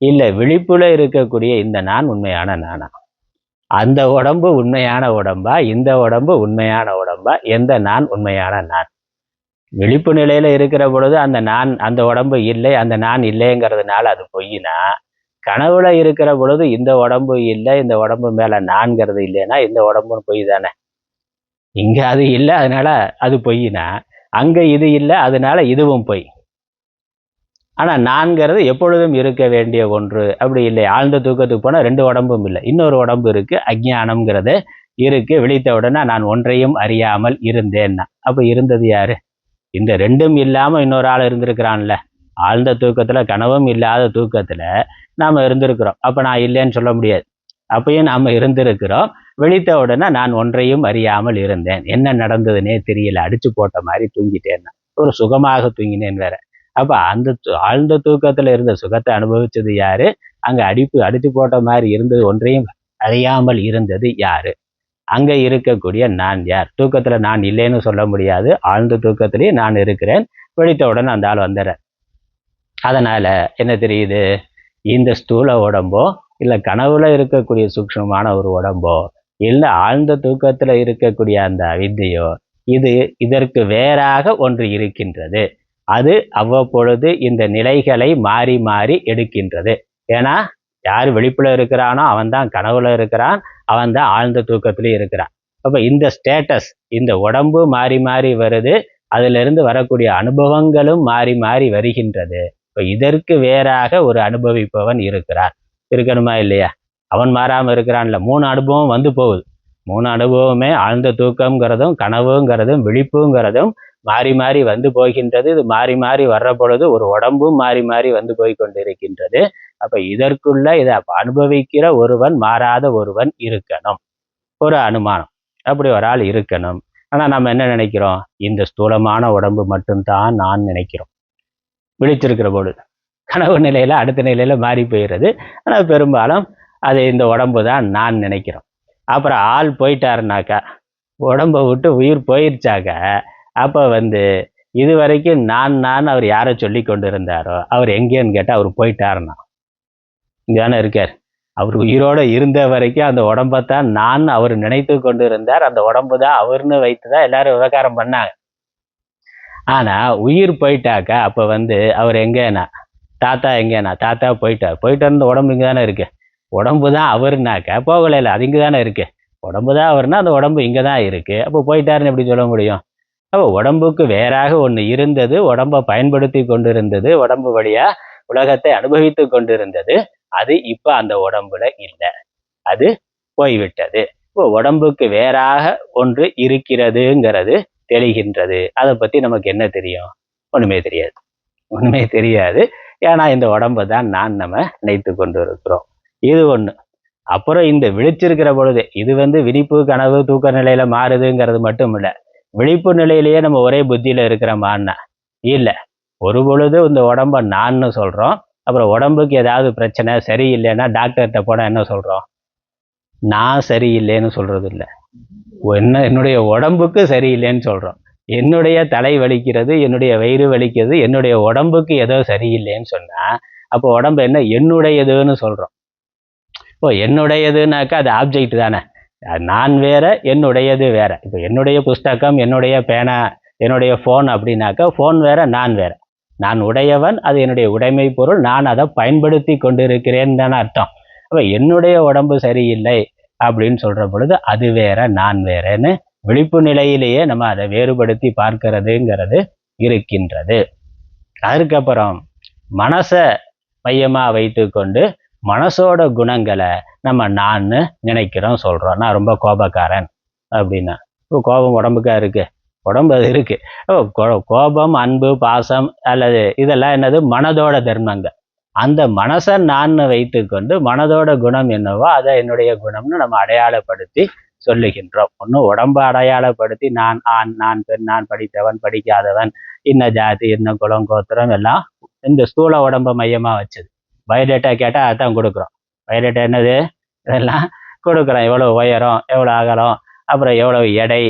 இல்ல விழிப்புல இருக்கக்கூடிய இந்த நான் உண்மையான நானா? அந்த உடம்பு உண்மையான உடம்பா, இந்த உடம்பு உண்மையான உடம்பா? எந்த நான் உண்மையான நான்? விழிப்பு நிலையில இருக்கிற பொழுது அந்த உடம்பு இல்லை, அந்த நான் இல்லைங்கிறதுனால அது பொய்னா, கனவுல இருக்கிற பொழுது இந்த உடம்பு இல்லை, இந்த உடம்பு மேல நான்கிறது இல்லைன்னா இந்த உடம்புன்னு பொய் தானே. இங்க அது இல்லை அதனால அது பொய்னா, அங்க இது இல்லை அதனால இதுவும் பொய். ஆனா நான்கிறது எப்பொழுதும் இருக்க வேண்டிய ஒன்று. அப்படி இல்லை. ஆழ்ந்த தூக்கத்துக்கு போனா ரெண்டு உடம்பும் இல்லை, இன்னொரு உடம்பு இருக்கு, அஞ்ஞானம்ங்கிறது இருக்கு. விழித்த உடனே நான் ஒன்றையும் அறியாமல் இருந்தேன்னா அப்ப இருந்தது யாரு? இந்த ரெண்டும் இல்லாம இன்னொரு ஆள் இருந்திருக்கிறான்ல. ஆழ்ந்த தூக்கத்துல, கனவும் இல்லாத தூக்கத்துல நாம இருந்திருக்கிறோம். அப்ப நான் இல்லைன்னு சொல்ல முடியாது. அப்பயும் நாம இருந்திருக்கிறோம். விழித்த உடனே நான் ஒன்றையும் அறியாமல் இருந்தேன். என்ன நடந்ததுன்னே தெரியல, அடிச்சு போட்ட மாதிரி தூங்கிட்டேன்னா, ஒரு சுகமாக தூங்கினேன் வேற. அப்ப அந்த ஆழ்ந்த தூக்கத்துல இருந்த சுகத்தை அனுபவிச்சது யாரு? அங்க அடிச்சு போட்ட மாதிரி இருந்தது, ஒன்றையும் அறியாமல் இருந்தது யாரு? அங்க இருக்கக்கூடிய நான் யார்? தூக்கத்துல நான் இல்லைன்னு சொல்ல முடியாது. ஆழ்ந்த தூக்கத்திலேயே நான் இருக்கிறேன். விழித்த உடனே அந்த ஆள் வந்துடுறேன். அதனால என்ன தெரியுது? இந்த ஸ்தூல உடம்போ, இல்ல கனவுல இருக்கக்கூடிய சூக்ஷ்மமான ஒரு உடம்போ, இல்ல ஆழ்ந்த தூக்கத்துல இருக்கக்கூடிய அந்த அவித்தையோ, இதற்கு வேறாக ஒன்று இருக்கின்றது. அது அவ்வப்பொழுது இந்த நிலைகளை மாறி மாறி எடுக்கின்றது. ஏன்னா யார் விழிப்புல இருக்கிறானோ அவன் தான் கனவுல இருக்கிறான், அவன் தான் ஆழ்ந்த தூக்கத்திலே இருக்கிறான். அப்ப இந்த ஸ்டேட்டஸ், இந்த உடம்பு மாறி மாறி வருது, அதிலிருந்து வரக்கூடிய அனுபவங்களும் மாறி மாறி வருகின்றது. இப்ப இதற்கு வேறாக ஒரு அனுபவிப்பவன் இருக்கிறான். இருக்கணுமா இல்லையா? அவன் மாறாம இருக்கிறான்ல. 3 அனுபவம் வந்து போகுது. 3 அனுபவமே ஆழ்ந்த தூக்கம்ங்கிறதும் கனவுங்கிறதும் விழிப்புங்கிறதும் மாறி மாறி வந்து போகின்றது. இது மாறி மாறி வர்ற பொழுது ஒரு உடம்பும் மாறி மாறி வந்து போய் கொண்டிருக்கின்றது. அப்ப இதற்குள்ள இதை அனுபவிக்கிற ஒருவன், மாறாத ஒருவன் இருக்கணும். ஒரு அனுமானம். அப்படி ஒரு ஆள் இருக்கணும். ஆனா நம்ம என்ன நினைக்கிறோம்? இந்த ஸ்தூலமான உடம்பு மட்டும்தான் நான் நினைக்கிறோம் விழிச்சிருக்கிற பொழுது. கனவு நிலையில அடுத்த நிலையில மாறி போயிடுறது. ஆனால் பெரும்பாலும் அது இந்த உடம்பு தான் நான் நினைக்கிறோம். அப்புறம் ஆள் போயிட்டாருனாக்கா, உடம்பை விட்டு உயிர் போயிருச்சாக்க, அப்போ இது வரைக்கும் நான் அவர் யாரை சொல்லி கொண்டு இருந்தாரோ அவர் எங்கேன்னு கேட்டால் அவர் போயிட்டாருன்னா இங்கே தானே இருக்கார். அவர் உயிரோடு இருந்த வரைக்கும் அந்த உடம்பைத்தான் நான் அவர் நினைத்து கொண்டு இருந்தார். அந்த உடம்பு தான் அவர்னு வைத்து தான் எல்லாரும் விவகாரம் பண்ணாங்க. ஆனால் உயிர் போயிட்டாக்கா அப்போ அவர் எங்கேனா, தாத்தா எங்கேனா, தாத்தா போயிட்டார் இருந்த உடம்பு இங்கே தானே இருக்கு. உடம்பு தான் அவருனாக்கா போகலை, அது இங்கே தானே இருக்கு. உடம்பு தான் அவர்னா அந்த உடம்பு இங்கே தான் இருக்கு. அப்போ போயிட்டாருன்னு எப்படி சொல்ல முடியும்? அப்போ உடம்புக்கு வேறாக ஒன்று இருந்தது, உடம்பை பயன்படுத்தி கொண்டிருந்தது, உடம்பு வழியா உலகத்தை அனுபவித்து கொண்டிருந்தது. அது இப்போ அந்த உடம்புல இல்லை, அது போய்விட்டது. இப்போ உடம்புக்கு வேறாக ஒன்று இருக்கிறதுங்கிறது தெரிகின்றது. அதை பற்றி நமக்கு என்ன தெரியும்? ஒன்றுமே தெரியாது. ஒன்றுமே தெரியாது. ஏன்னா இந்த உடம்பை தான் நம்ம நினைத்து கொண்டு இருக்கிறோம். இது ஒன்று. அப்புறம் இந்த விழிச்சிருக்கிற பொழுது இது விழிப்பு கனவு தூக்க நிலையில மாறுதுங்கிறது மட்டும் இல்லை. விழிப்பு நிலையிலேயே நம்ம ஒரே புத்தியில இருக்கிறோமான்னா இல்லை. ஒரு பொழுது இந்த உடம்பை நான்னு சொல்றோம். அப்புறம் உடம்புக்கு ஏதாவது பிரச்சனை சரியில்லைன்னா டாக்டர்கிட்ட போனால் என்ன சொல்றோம்? நான் சரியில்லைன்னு சொல்றது இல்லை, என்னுடைய உடம்புக்கு சரியில்லைன்னு சொல்றோம். என்னுடைய தலை வலிக்கிறது, என்னுடைய வயிறு வலிக்கிறது, என்னுடைய உடம்புக்கு ஏதோ சரியில்லைன்னு சொன்னா அப்போ உடம்பு என்ன என்னுடையதுன்னு சொல்றோம். இப்போ என்னுடையதுனாக்கா அது ஆப்ஜெக்ட் தானே. நான் வேற, என்னுடையது வேற. இப்போ என்னுடைய புஸ்தகம், என்னுடைய பேனா, என்னுடைய ஃபோன் அப்படின்னாக்கா ஃபோன் வேற, நான் வேற. நான் உடையவன், அது என்னுடைய உடைமை பொருள், நான் அதை பயன்படுத்தி கொண்டிருக்கிறேன்னு தானே அர்த்தம். அப்போ என்னுடைய உடம்பு சரியில்லை அப்படின்னு சொல்ற பொழுது அது வேற, நான் வேறன்னு விழிப்பு நிலையிலேயே நம்ம அதை வேறுபடுத்தி பார்க்கிறதுங்கிறது இருக்கின்றது. அதுக்கப்புறம் மனசை மையமா வைத்து கொண்டு மனசோட குணங்களை நம்ம நான் நினைக்கிறோம், சொல்றோம். நான் ரொம்ப கோபக்காரன் அப்படின்னா, இப்போ கோபம் உடம்புக்கா இருக்கு? உடம்பு அது இருக்கு. கோபம், அன்பு, பாசம் அல்லது இதெல்லாம் என்னது? மனதோட தர்மங்கள். அந்த மனசை நான் வைத்து கொண்டு மனதோட குணம் என்னவோ அதை என்னுடைய குணம்னு நம்ம அடையாளப்படுத்தி சொல்லுகின்றோம். ஒன்றும் உடம்பை அடையாளப்படுத்தி நான் ஆண், நான் பெண், நான் படித்தவன், படிக்காதவன், இன்ன ஜாதி, இன்ன குலம், கோத்திரம் எல்லாம் இந்த ஸ்தூல உடம்பை மையமா வச்சது. பயோடேட்டா கேட்டால் அதான் கொடுக்குறோம். பயோடேட்டா என்னது? இதெல்லாம் கொடுக்குறோம். எவ்வளோ உயரம், எவ்வளோ அகலம், அப்புறம் எவ்வளோ எடை,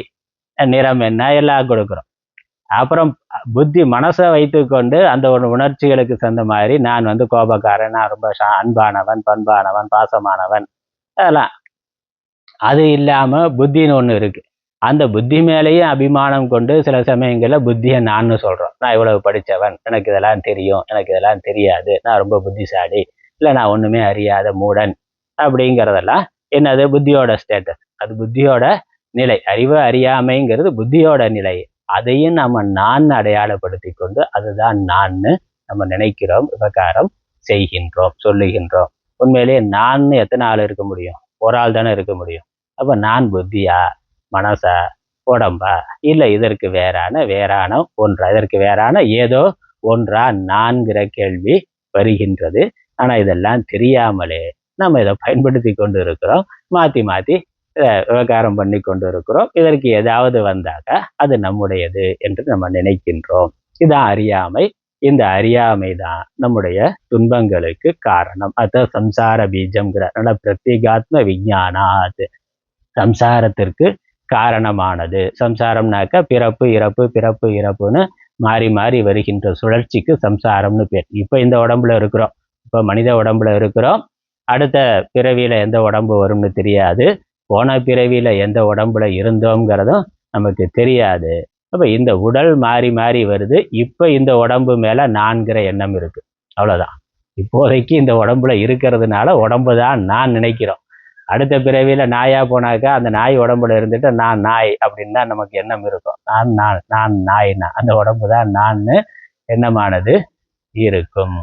நிறம் என்ன, எல்லாம் கொடுக்குறோம். அப்புறம் புத்தி மனசை வைத்து கொண்டு அந்த உணர்ச்சிகளுக்கு தகுந்த மாதிரி நான் கோபக்காரன், நான் ரொம்ப அன்பானவன், பண்பானவன், பாசமானவன், அதெல்லாம். அது இல்லாமல் புத்தின்னு ஒன்று இருக்கு. அந்த புத்தி மேலேயும் அபிமானம் கொண்டு சில சமயங்களில் புத்தியை நான் சொல்கிறோம். நான் இவ்வளவு படித்தவன், எனக்கு இதெல்லாம் தெரியும், எனக்கு இதெல்லாம் தெரியாது, நான் ரொம்ப புத்திசாலி, இல்லை நான் ஒன்றுமே அறியாத மூடன் அப்படிங்கிறதெல்லாம் என்னது? புத்தியோட ஸ்டேட்டஸ். அது புத்தியோட நிலை. அறிவு அறியாமைங்கிறது புத்தியோட நிலை. அதையும் நம்ம நான் அடையாளப்படுத்தி கொண்டு அதுதான் நான் நம்ம நினைக்கிறோம், விவகாரம் செய்கின்றோம், சொல்லுகின்றோம். உண்மையிலேயே நான் எத்தனை ஆள் இருக்க முடியும்? ஒரு ஆள் தானே இருக்க முடியும். அப்போ நான் புத்தியா, மனசா, உடம்பா, இல்லை இதற்கு வேறான ஒன்றா, இதற்கு வேறான ஏதோ ஒன்றா நான்கிற கேள்வி வருகின்றது. ஆனால் இதெல்லாம் தெரியாமலே நம்ம இதை பயன்படுத்தி கொண்டு இருக்கிறோம். மாற்றி மாற்றி விவகாரம் பண்ணி கொண்டு இருக்கிறோம். இதற்கு ஏதாவது வந்தாக்க அது நம்முடையது என்று நம்ம நினைக்கின்றோம். இதான் அறியாமை. இந்த அறியாமை தான் நம்முடைய துன்பங்களுக்கு காரணம். அத சம்சார பீஜம்ங்கிற பிரத்யேகாத்ம விஞ்ஞானாத், சம்சாரத்திற்கு காரணமானது. சம்சாரம்னாக்க பிறப்பு இறப்பு, பிறப்பு இறப்புன்னு மாறி மாறி வருகின்ற சுழற்சிக்கு சம்சாரம்னு பேர். இப்போ இந்த உடம்புல இருக்கிறோம், இப்போ மனித உடம்புல இருக்கிறோம். அடுத்த பிறவியில எந்த உடம்பு வரும்னு தெரியாது. போன பிறவியில எந்த உடம்புல இருந்தோங்கிறதும் நமக்கு தெரியாது. அப்ப இந்த உடல் மாறி மாறி வருது. இப்ப இந்த உடம்பு மேல நான்கிற எண்ணம் இருக்கு, அவ்வளவுதான். இப்போதைக்கு இந்த உடம்புல இருக்கிறதுனால உடம்பு தான் நான் நினைக்கிறோம். அடுத்த பிறவியில நாயா போனாக்கா அந்த நாய் உடம்புல இருந்துட்டு நான் நாய் அப்படின்னு தான் நமக்கு எண்ணம் இருக்கும். நான் நாய்னா அந்த உடம்பு தான் நான் எண்ணமானது இருக்கும்.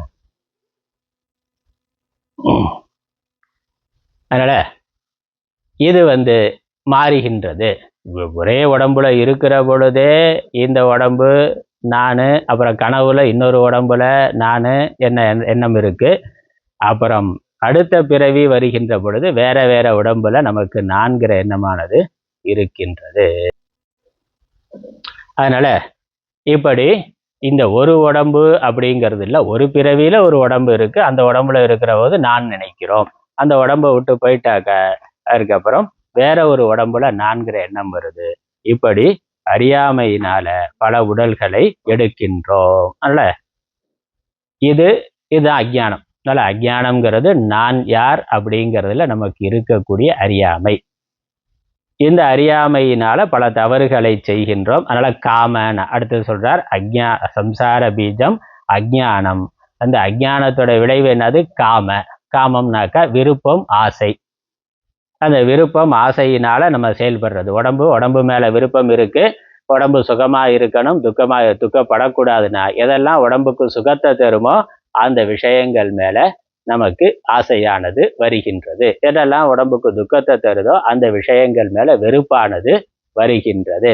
அதனால இது மாறுகின்றது. ஒரே உடம்புல இருக்கிற பொழுதே இந்த உடம்பு நான், அப்புறம் கனவுல இன்னொரு உடம்புல நான் எண்ணம் இருக்கு. அப்புறம் அடுத்த பிறவி வருகின்ற பொழுது வேற வேற உடம்புல நமக்கு நான்கிற எண்ணமானது இருக்கின்றது. அதனால இப்படி இந்த ஒரு உடம்பு அப்படிங்கிறது இல்லை, ஒரு பிறவியில ஒரு உடம்பு இருக்கு. அந்த உடம்புல இருக்கிற போது நான் நினைக்கிறோம். அந்த உடம்பை விட்டு போயிட்டாக்க அதுக்கப்புறம் வேற ஒரு உடம்புல நான்கிற எண்ணம் வருது. இப்படி அறியாமையினால பல உடல்களை எடுக்கின்றோம். அதனால இது அஜ்ஞானம். அதனால அஜ்ஞானம்ங்கிறது நான் யார் அப்படிங்கிறதுல நமக்கு இருக்கக்கூடிய அறியாமை. இந்த அறியாமையினால பல தவறுகளை செய்கின்றோம். அதனால காமன் அடுத்து சொல்றார், சம்சார பீஜம் அஜ்ஞானம். அந்த அஜ்ஞானத்தோட விளைவு என்னது? காமம்னாக்கா விருப்பம், ஆசை. அந்த விருப்பம் ஆசையினால நம்ம செயல்படுறது. உடம்பு மேல விருப்பம் இருக்கு. உடம்பு சுகமா இருக்கணும், துக்கப்படக்கூடாதுன்னா எதெல்லாம் உடம்புக்கு சுகத்தை தருமோ அந்த விஷயங்கள் மேல நமக்கு ஆசையானது வருகின்றது. எதெல்லாம் உடம்புக்கு துக்கத்தை தருதோ அந்த விஷயங்கள் மேல வெறுப்பானது வருகின்றது.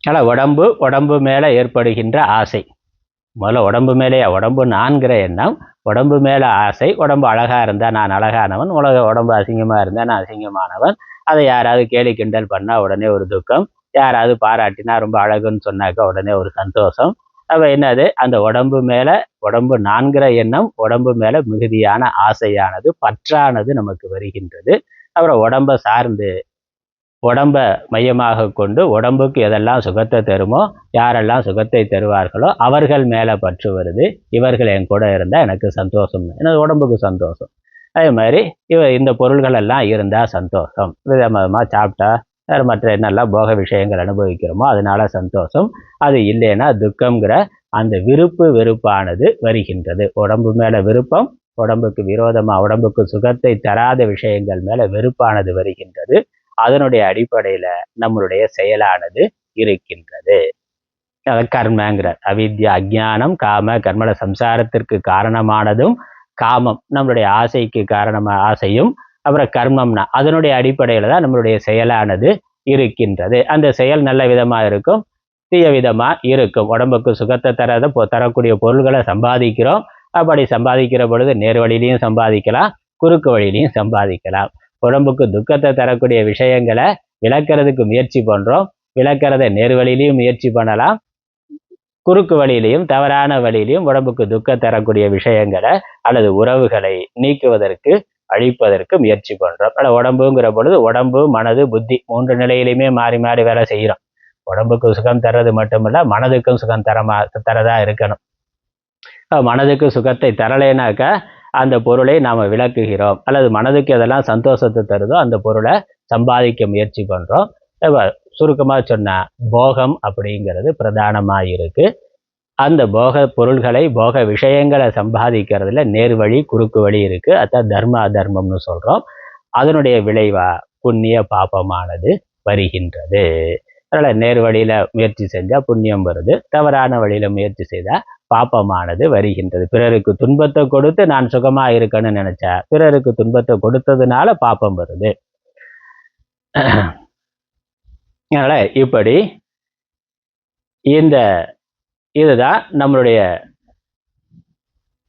ஆனா உடம்பு மேல ஏற்படுகின்ற ஆசை, முதல்ல உடம்பு மேலேயே உடம்பு நான்கிற எண்ணம், உடம்பு மேல ஆசை. உடம்பு அழகா இருந்தா நான் அழகானவன், உடம்பு அசிங்கமா இருந்தா நான் அசிங்கமானவன். அதை யாராவது கேலி கிண்டல் பண்ணா உடனே ஒரு துக்கம், யாராவது பாராட்டினா ரொம்ப அழகுன்னு சொன்னாக்க உடனே ஒரு சந்தோஷம். அப்ப என்னது? அந்த உடம்பு நான்கிற எண்ணம், உடம்பு மேல மிகுதியான ஆசையானது, பற்றானது நமக்கு வருகின்றது. அப்புறம் உடம்பை சார்ந்து உடம்ப மையமாக கொண்டு உடம்புக்கு எதெல்லாம் சுகத்தை தருமோ, யாரெல்லாம் சுகத்தை தருவார்களோ அவர்கள் மேல பற்று வருது. இவர்கள் என் கூட இருந்தா எனக்கு சந்தோஷம், எனது உடம்புக்கு சந்தோஷம். அதே மாதிரி இந்த பொருள்கள் எல்லாம் இருந்தா சந்தோஷம், விதமா சாப்பிட்டா மற்ற என்னெல்லாம் போக விஷயங்கள் அனுபவிக்கிறோமோ அதனால சந்தோஷம். அது இல்லைன்னா துக்கம்ங்கிற அந்த வெறுப்பானது வருகின்றது. உடம்பு மேல விருப்பம், உடம்புக்கு விரோதமா உடம்புக்கு சுகத்தை தராத விஷயங்கள் மேல வெறுப்பானது வருகின்றது. அதனுடைய அடிப்படையில நம்மளுடைய செயலானது இருக்கின்றது. கர்மங்கிற அவித்யா, அஜ்ஞானம், காம கர்மல சம்சாரத்திற்கு காரணமானதும் காமம், நம்மளுடைய ஆசைக்கு ஆசையும். அப்புறம் கர்மம்னா அதனுடைய அடிப்படையில தான் நம்மளுடைய செயலானது இருக்கின்றது. அந்த செயல் நல்ல விதமா இருக்கும், தீய விதமா இருக்கும். உடம்புக்கு சுகத்தை தரக்கூடிய பொருள்களை சம்பாதிக்கிறோம். அப்படி சம்பாதிக்கிற பொழுது நேர் வழியிலையும் சம்பாதிக்கலாம், குறுக்கு வழியிலையும் சம்பாதிக்கலாம். உடம்புக்கு துக்கத்தை தரக்கூடிய விஷயங்களை விளக்கிறதுக்கு முயற்சி பண்றோம். விளக்கிறத நேர் வழியிலையும் முயற்சி பண்ணலாம், குறுக்கு வழியிலையும் தவறான வழியிலையும் உடம்புக்கு துக்கம் தரக்கூடிய விஷயங்களை அல்லது உறவுகளை நீக்குவதற்கு அழிப்பதற்கு முயற்சி பண்றோம். உடம்புங்கிற பொழுது உடம்பு, மனது, புத்தி 3 நிலையிலுமே மாறி மாறி வேலை செய்யறோம். உடம்புக்கு சுகம் தர்றது மட்டுமில்ல, மனதுக்கும் சுகம் தரதா இருக்கணும். மனதுக்கு சுகத்தை தரலைனாக்கா அந்த பொருளை நாம விளக்குகிறோம். அல்லது மனதுக்கு எதெல்லாம் சந்தோஷத்தை தருதோ அந்த பொருளை சம்பாதிக்க முயற்சி பண்றோம். சுருக்கமா சொன்னா போகம் அப்படிங்கிறது பிரதானமா இருக்கு. அந்த போக பொருள்களை, போக விஷயங்களை சம்பாதிக்கிறதுல நேர்வழி, குறுக்கு வழி இருக்கு. அதான் தர்ம அதர்மம்னு சொல்றோம். அதனுடைய விளைவா புண்ணிய பாபமானது வருகின்றது. அதனால நேர் வழியில முயற்சி செஞ்சா புண்ணியம் வருது, தவறான வழியில முயற்சி செய்தா பாபமானது வருகின்றது. பிறருக்கு துன்பத்தை கொடுத்து நான் சுகமா இருக்கணும்னு நினைச்சா பிறருக்கு துன்பத்தை கொடுத்ததுனால பாபம் வருது. அதனால இப்படி இதுதான் நம்மளுடைய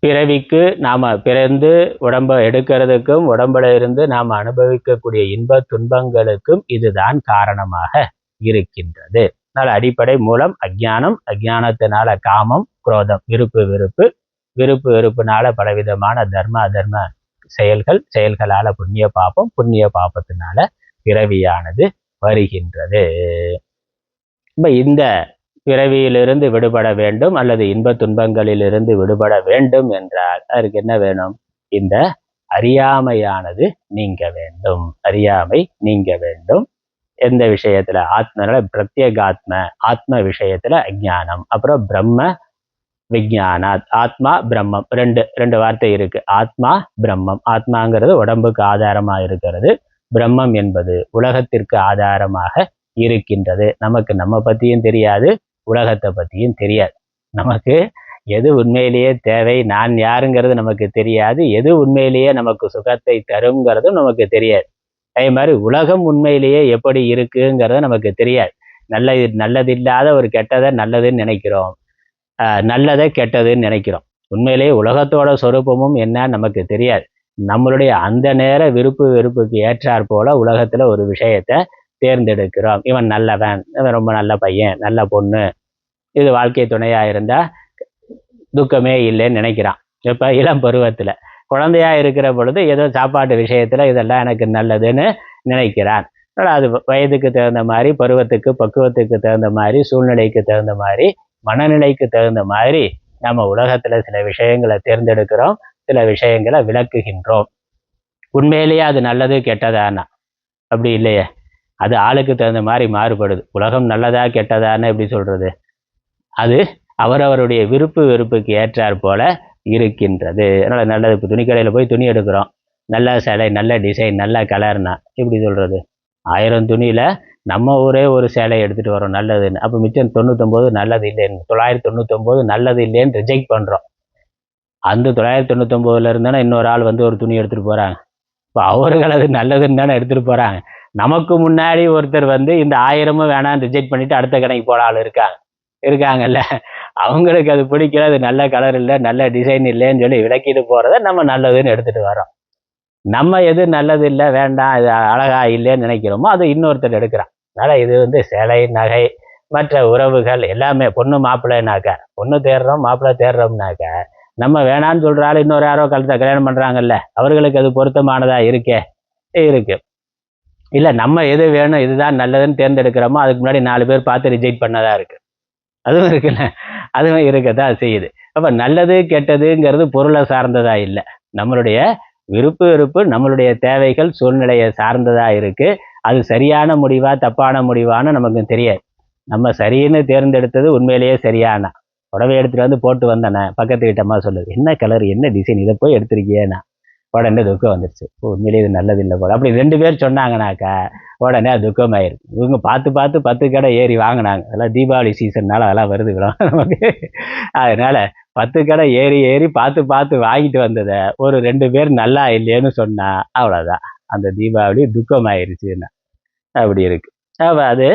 பிறவிக்கு நாம பிறந்து உடம்பை எடுக்கிறதுக்கும் உடம்புல இருந்து நாம அனுபவிக்கக்கூடிய இன்ப துன்பங்களுக்கும் இதுதான் காரணமாக இருக்கின்றது. அதனால அடிப்படை மூலம் அஜ்ஞானம், அஜ்ஞானத்தினால காமம், குரோதம், வெறுப்புனால பலவிதமான தர்ம அதர்ம செயல்களால புண்ணிய பாபம், புண்ணிய பாபத்தினால பிறவியானது வருகின்றது. இந்த பிறவியிலிருந்து விடுபட வேண்டும் அல்லது இன்ப துன்பங்களிலிருந்து விடுபட வேண்டும் என்றால் அதற்கு என்ன வேணும்? இந்த அறியாமையானது நீங்க வேண்டும். அறியாமை நீங்க வேண்டும். எந்த விஷயத்துல ஆத்மனால பிரத்யேகாத்ம, ஆத்ம விஷயத்துல அஜ்ஞானம். அப்புறம் பிரம்ம விஜயானாத், ஆத்மா பிரம்மம், ரெண்டு ரெண்டு வார்த்தை இருக்கு. ஆத்மா பிரம்மம். ஆத்மாங்கிறது உடம்புக்கு ஆதாரமா இருக்கிறது, பிரம்மம் என்பது உலகத்திற்கு ஆதாரமாக இருக்கின்றது. நமக்கு நம்ம பத்தியும் தெரியாது, உலகத்தை பத்தியும் தெரியாது. நமக்கு எது உண்மையிலேயே தேவை, நான் யாருங்கிறது நமக்கு தெரியாது, எது உண்மையிலேயே நமக்கு சுகத்தை தருங்கிறதும் நமக்கு தெரியாது. அதே மாதிரி உலகம் உண்மையிலேயே எப்படி இருக்குங்கிறத நமக்கு தெரியாது. நல்லது இல்லாத ஒரு கெட்டதை நல்லதுன்னு நினைக்கிறோம், நல்லதை கெட்டதுன்னு நினைக்கிறோம். உண்மையிலேயே உலகத்தோட சொரூபமும் என்ன நமக்கு தெரியாது. நம்மளுடைய அந்த நேர விருப்பு வெறுப்புக்கு ஏற்றாற் போல உலகத்துல ஒரு விஷயத்தை தேர்ந்தெடுக்கிறோம். இவன் நல்லவன், இவன் ரொம்ப நல்ல பையன், நல்ல பொண்ணு, இது வாழ்க்கை துணையா இருந்தா துக்கமே இல்லைன்னு நினைக்கிறான். இப்ப இளம் பருவத்துல குழந்தையா இருக்கிற பொழுது ஏதோ சாப்பாட்டு விஷயத்துல இதெல்லாம் எனக்கு நல்லதுன்னு நினைக்கிறான். அது வயதுக்கு தகுந்த மாதிரி, பருவத்துக்கு பக்குவத்துக்கு தகுந்த மாதிரி, சூழ்நிலைக்கு தகுந்த மாதிரி, மனநிலைக்கு தகுந்த மாதிரி நம்ம உலகத்துல சில விஷயங்களை தேர்ந்தெடுக்கிறோம், சில விஷயங்களை விளக்குகின்றோம். உண்மையிலேயே அது நல்லது கெட்டதானா? அப்படி இல்லையே. அது ஆளுக்கு தகுந்த மாதிரி மாறுபடுது. உலகம் நல்லதா கெட்டதான்னு எப்படி சொல்றது? அது அவரவருடைய விருப்பு வெறுப்புக்கு ஏற்றாற் போல இருக்கின்றது. அதனால நல்லது. இப்போ துணிக்கடையில போய் துணி எடுக்கிறோம், நல்ல சேலை, நல்ல டிசைன், நல்ல கலர்னா எப்படி சொல்றது? 1000 துணியில நம்ம ஒரே ஒரு சேலை எடுத்துட்டு வரோம் நல்லதுன்னு, அப்போ மிச்சம் 99 நல்லது இல்லைன்னு, 999 நல்லது இல்லைன்னு ரிஜெக்ட் பண்றோம். அந்த 999ல இருந்தானே இன்னொரு ஆள் வந்து ஒரு துணி எடுத்துட்டு போறாங்க. இப்போ அவர்கள் அது நல்லதுன்னு தானே எடுத்துட்டு போறாங்க. நமக்கு முன்னாடி ஒருத்தர் வந்து இந்த 1000 வேணான்னு ரிஜெக்ட் பண்ணிட்டு அடுத்த கடைக்கு போன ஆள் இருக்காங்கல்ல. அவங்களுக்கு அது பிடிக்கல, அது நல்ல கலர் இல்லை, நல்ல டிசைன் இல்லைன்னு சொல்லி விளக்கிட்டு போறத நம்ம நல்லதுன்னு எடுத்துட்டு வரோம். நம்ம எது நல்லது இல்லை, வேண்டாம், இது அழகா இல்லைன்னு நினைக்கிறோமோ அது இன்னொருத்தர் எடுக்கிறான். அதனால இது வந்து சேலை, நகை, மற்ற உறவுகள் எல்லாமே, பொண்ணு மாப்பிள்ளைனாக்க, பொண்ணு தேடுறோம் மாப்பிள்ளை தேடுறோம்னாக்க, நம்ம வேணான்னு சொல்றாரு இன்னொரு யாரோ கல்யாணம் பண்றாங்கல்ல, அவர்களுக்கு அது பொருத்தமானதா இருக்கு. இல்ல நம்ம எது வேணும், இதுதான் நல்லதுன்னு தேர்ந்தெடுக்கிறோமோ அதுக்கு முன்னாடி 4 பேர் பார்த்து ரிஜெக்ட் பண்ணதா இருக்கு. அதுவும் இருக்குல்ல, அதுவும் இருக்கத்தான் செய்யுது. அப்ப நல்லது கெட்டதுங்கிறது பொருளை சார்ந்ததா இல்லை, நம்மளுடைய விருப்பு வெறுப்பு, நம்மளுடைய தேவைகள், சூழ்நிலையை சார்ந்ததா இருக்கு. அது சரியான முடிவா தப்பான முடிவான்னு நமக்கு தெரியாது. நம்ம சரின்னு தேர்ந்தெடுத்தது உண்மையிலேயே சரியானா, புடவை எடுத்துட்டு வந்து போட்டு வந்தேனே, பக்கத்து வீட்டம்மா சொல்லுது, என்ன கலர், என்ன டிசைன், இதை போய் எடுத்திருக்கியேண்ணா, உடனே துக்கம் வந்துருச்சு. உண்மையிலேயே இது நல்லது இல்லை போல. அப்படி 2 பேர் சொன்னாங்கனாக்கா உடனே அது துக்கமாயிருக்கு. இவங்க பார்த்து 10 கடை ஏறி வாங்கினாங்க. அதெல்லாம் தீபாவளி சீசன்னால அதெல்லாம் வருதுங்களா நமக்கு. அதனால 10 கடை ஏறி பார்த்து வாங்கிட்டு வந்ததை ஒரு 2 பேர் நல்லா இல்லையேன்னு சொன்னா அவ்வளோதான், அந்த தீபாவளி துக்கமாயிருச்சுன்னா அப்படி இருக்கு. அப்ப அது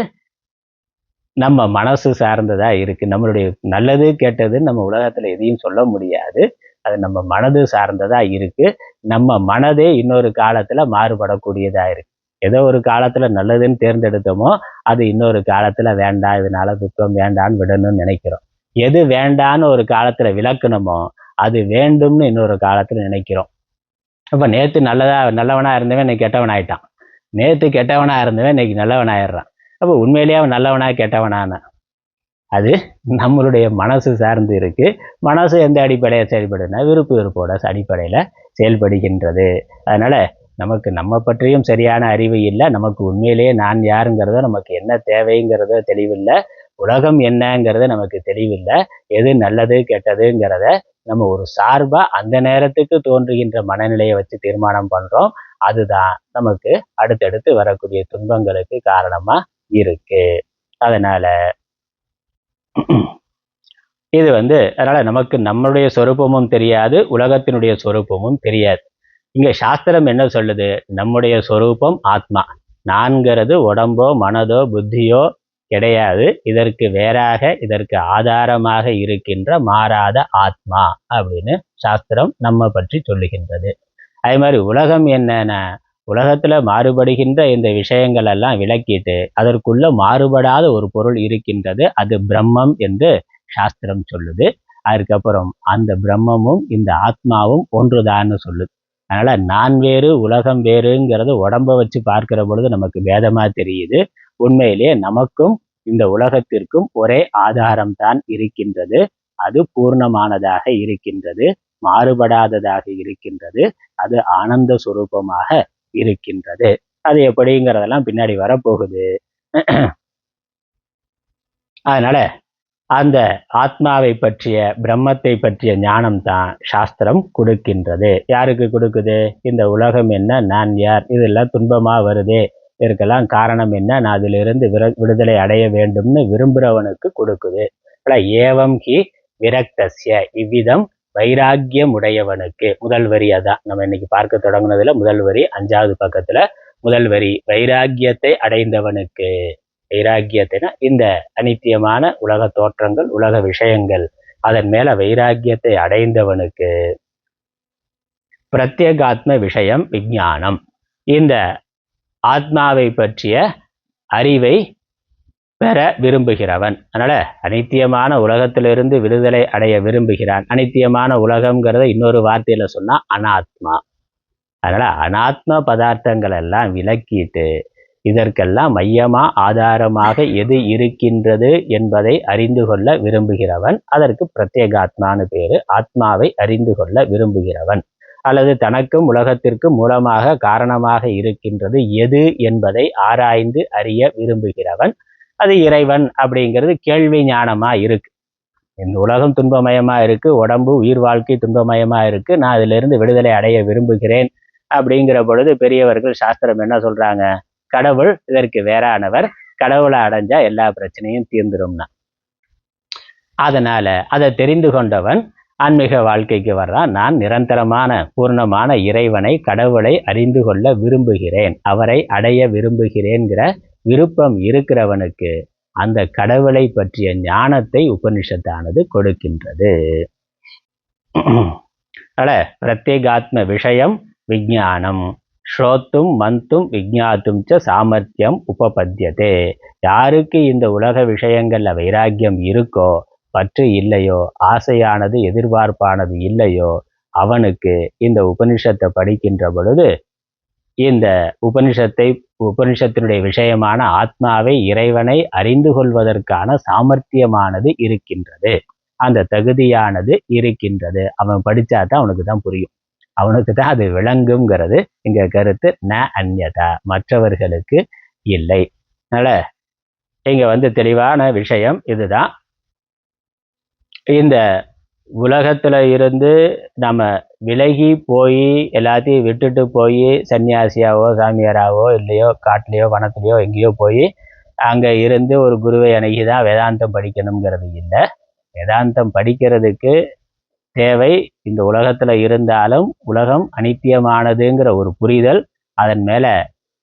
நம்ம மனசு சார்ந்ததா இருக்கு. நம்மளுடைய நல்லது கெட்டது நம்ம உலகத்துல எதையும் சொல்ல முடியாது, அது நம்ம மனது சார்ந்ததா இருக்கு. நம்ம மனதே இன்னொரு காலத்துல மாறுபடக்கூடியதா இருக்கு. ஏதோ ஒரு காலத்துல நல்லதுன்னு தேர்ந்தெடுத்தோமோ அது இன்னொரு காலத்துல வேண்டாம், இதனால துக்கம், வேண்டான்னு விடணும்னு நினைக்கிறோம். எது வேண்டான்னு ஒரு காலத்துல விளக்கணுமோ அது வேண்டும்னு இன்னொரு காலத்துல நினைக்கிறோம். அப்ப நேத்து நல்லவனா இருந்தவன் இன்னைக்கு கெட்டவன் ஆயிட்டான், நேத்து கெட்டவனா இருந்தவன் இன்னைக்கு நல்லவன் ஆயிடுறான். அப்போ உண்மையிலேயே அவன் நல்லவனா கெட்டவனான, அது நம்மளுடைய மனசு சார்ந்து இருக்கு. மனசு எந்த அடிப்படையில் செயல்படுதுன்னா விருப்பு வெறுப்போட அடிப்படையில் செயல்படுகின்றது. அதனால நமக்கு நம்ம பற்றியும் சரியான அறிவு இல்லை, நமக்கு உண்மையிலேயே நான் யாருங்கிறதோ, நமக்கு என்ன தேவைங்கிறதோ தெளிவில்லை, உலகம் என்னங்கிறத நமக்கு தெளிவில்லை, எது நல்லது கெட்டதுங்கிறத நம்ம ஒரு சார்பா அந்த நேரத்துக்கு தோன்றுகின்ற மனநிலையை வச்சு தீர்மானம் பண்றோம். அதுதான் நமக்கு அடுத்தடுத்து வரக்கூடிய துன்பங்களுக்கு காரணமா இருக்கு. அதனால இது அதனால நமக்கு நம்மளுடைய சொரூபமும் தெரியாது, உலகத்தினுடைய சொரூபமும் தெரியாது. இங்க சாஸ்திரம் என்ன சொல்லுது? நம்முடைய சொரூபம் ஆத்மா, நான்கிறது உடம்போ மனதோ புத்தியோ கிடையாது, இதற்கு வேறாக, இதற்கு ஆதாரமாக இருக்கின்ற மாறாத ஆத்மா அப்படின்னு சாஸ்திரம் நம்ம பற்றி சொல்லுகின்றது. அதே மாதிரி உலகம் என்னன்னா, உலகத்துல மாறுபடுகின்ற இந்த விஷயங்கள் எல்லாம் விளக்கிட்டு அதற்குள்ள மாறுபடாத ஒரு பொருள் இருக்கின்றது, அது பிரம்மம் என்று சாஸ்திரம் சொல்லுது. அதுக்கப்புறம் அந்த பிரம்மமும் இந்த ஆத்மாவும் ஒன்றுதான்னு சொல்லுது. அதனால நான் வேறு உலகம் வேறுங்கிறது உடம்ப வச்சு பார்க்கிற பொழுது நமக்கு வேதமா தெரியுது. உண்மையிலேயே நமக்கும் இந்த உலகத்திற்கும் ஒரே ஆதாரம் தான் இருக்கின்றது. அது பூர்ணமானதாக இருக்கின்றது, மாறுபடாததாக இருக்கின்றது, அது ஆனந்த சுரூபமாக இருக்கின்றது. அது எப்படிங்கிறதெல்லாம் பின்னாடி வரப்போகுது. அதனால அந்த ஆத்மாவை பற்றிய பிரம்மத்தை பற்றிய ஞானம் தான் சாஸ்திரம் கொடுக்கின்றது. யாருக்கு கொடுக்குது? இந்த உலகம் என்ன, நான் யார், இதெல்லாம் துன்பமா வருதே, இதற்கெல்லாம் காரணம் என்ன, நான் அதிலிருந்து விடுதலை அடைய வேண்டும்னு விரும்புகிறவனுக்கு கொடுக்குது. ஏவம் ஹி விரக்தஸ்ய, இவ்விதம் வைராக்கியம் உடையவனுக்கு. முதல் வரி அதான் நம்ம இன்னைக்கு பார்க்க தொடங்குனதுல முதல் வரி, 5வது பக்கத்துல முதல் வரி, வைராக்கியத்தை அடைந்தவனுக்கு. வைராக்கியத்தைனா இந்த அனித்தியமான உலக தோற்றங்கள், உலக விஷயங்கள், அதன் மேல வைராக்கியத்தை அடைந்தவனுக்கு பிரத்யேகாத்ம விஷயம் விஞ்ஞானம், இந்த ஆத்மாவை பற்றிய அறிவை பெற விரும்புகிறவன். அதனால அனித்தியமான உலகத்திலிருந்து விடுதலை அடைய விரும்புகிறான். அனித்தியமான உலகம்ங்கிறத இன்னொரு வார்த்தையில சொன்னா அனாத்மா. அதனால அனாத்ம பதார்த்தங்கள் எல்லாம் விலக்கிட்டு இதற்கெல்லாம் மையமா ஆதாரமாக எது இருக்கின்றது என்பதை அறிந்து கொள்ள விரும்புகிறவன். அதற்கு பிரத்யேகாத்மானு பேரு. ஆத்மாவை அறிந்து கொள்ள விரும்புகிறவன், அல்லது தனக்கும் உலகத்திற்கும் மூலமாக காரணமாக இருக்கின்றது எது என்பதை ஆராய்ந்து அறிய விரும்புகிறவன். அது இறைவன் அப்படிங்கிறது கேள்வி ஞானமா இருக்கு. இந்த உலகம் துன்பமயமா இருக்கு, உடம்பு உயிர் வாழ்க்கை துன்பமயமா இருக்கு, நான் அதிலிருந்து விடுதலை அடைய விரும்புகிறேன் அப்படிங்கிற பொழுது பெரியவர்கள் சாஸ்திரம் என்ன சொல்றாங்க? கடவுள் இதற்கு வேறானவர், கடவுளை அடைஞ்சா எல்லா பிரச்சனையும் தீர்ந்துரும்னா. அதனால அதை தெரிந்து கொண்டவன் ஆன்மீக வாழ்க்கைக்கு வர்றான். நான் நிரந்தரமான பூர்ணமான இறைவனை, கடவுளை அறிந்து கொள்ள விரும்புகிறேன், அவரை அடைய விரும்புகிறேன்கிற விருப்பம் இருக்கிறவனுக்கு அந்த கடவுளை பற்றிய ஞானத்தை உபனிஷத்தானது கொடுக்கின்றது. பிரத்யேகாத்ம விஷயம் விஞ்ஞானம், ஸ்ரோத்தும் மந்தும் விஜ்ஞாத்தும் ச சாமர்த்தியம் உபபத்தியதே. யாருக்கு இந்த உலக விஷயங்கள்ல வைராக்கியம் இருக்கோ, பற்று இல்லையோ, ஆசையானது எதிர்பார்ப்பானது இல்லையோ, அவனுக்கு இந்த உபனிஷத்தை படிக்கின்ற பொழுது இந்த உபனிஷத்தினுடைய விஷயமான ஆத்மாவை, இறைவனை அறிந்து கொள்வதற்கான சாமர்த்தியமானது இருக்கின்றது, அந்த தகுதியானது இருக்கின்றது. அவன் படிச்சாதான் அவனுக்கு தான் புரியும், அவனுக்கு தான் அது விளங்குங்கிறது இங்க கருத்து. ந அந்யதா, மற்றவர்களுக்கு இல்லை. அதனால இங்க தெளிவான விஷயம் இதுதான். இந்த உலகத்துல இருந்து நம்ம விலகி போய் எல்லாத்தையும் விட்டுட்டு போய் சன்னியாசியாவோ சாமியாராவோ இல்லையோ காட்டிலையோ வனத்திலையோ எங்கேயோ போய் அங்க இருந்து ஒரு குருவை அணுகிதான் வேதாந்தம் படிக்கணுங்கிறது இல்லை. வேதாந்தம் படிக்கிறதுக்கு தேவை இந்த உலகத்துல இருந்தாலும் உலகம் அனித்தியமானதுங்கிற ஒரு புரிதல், அதன் மேல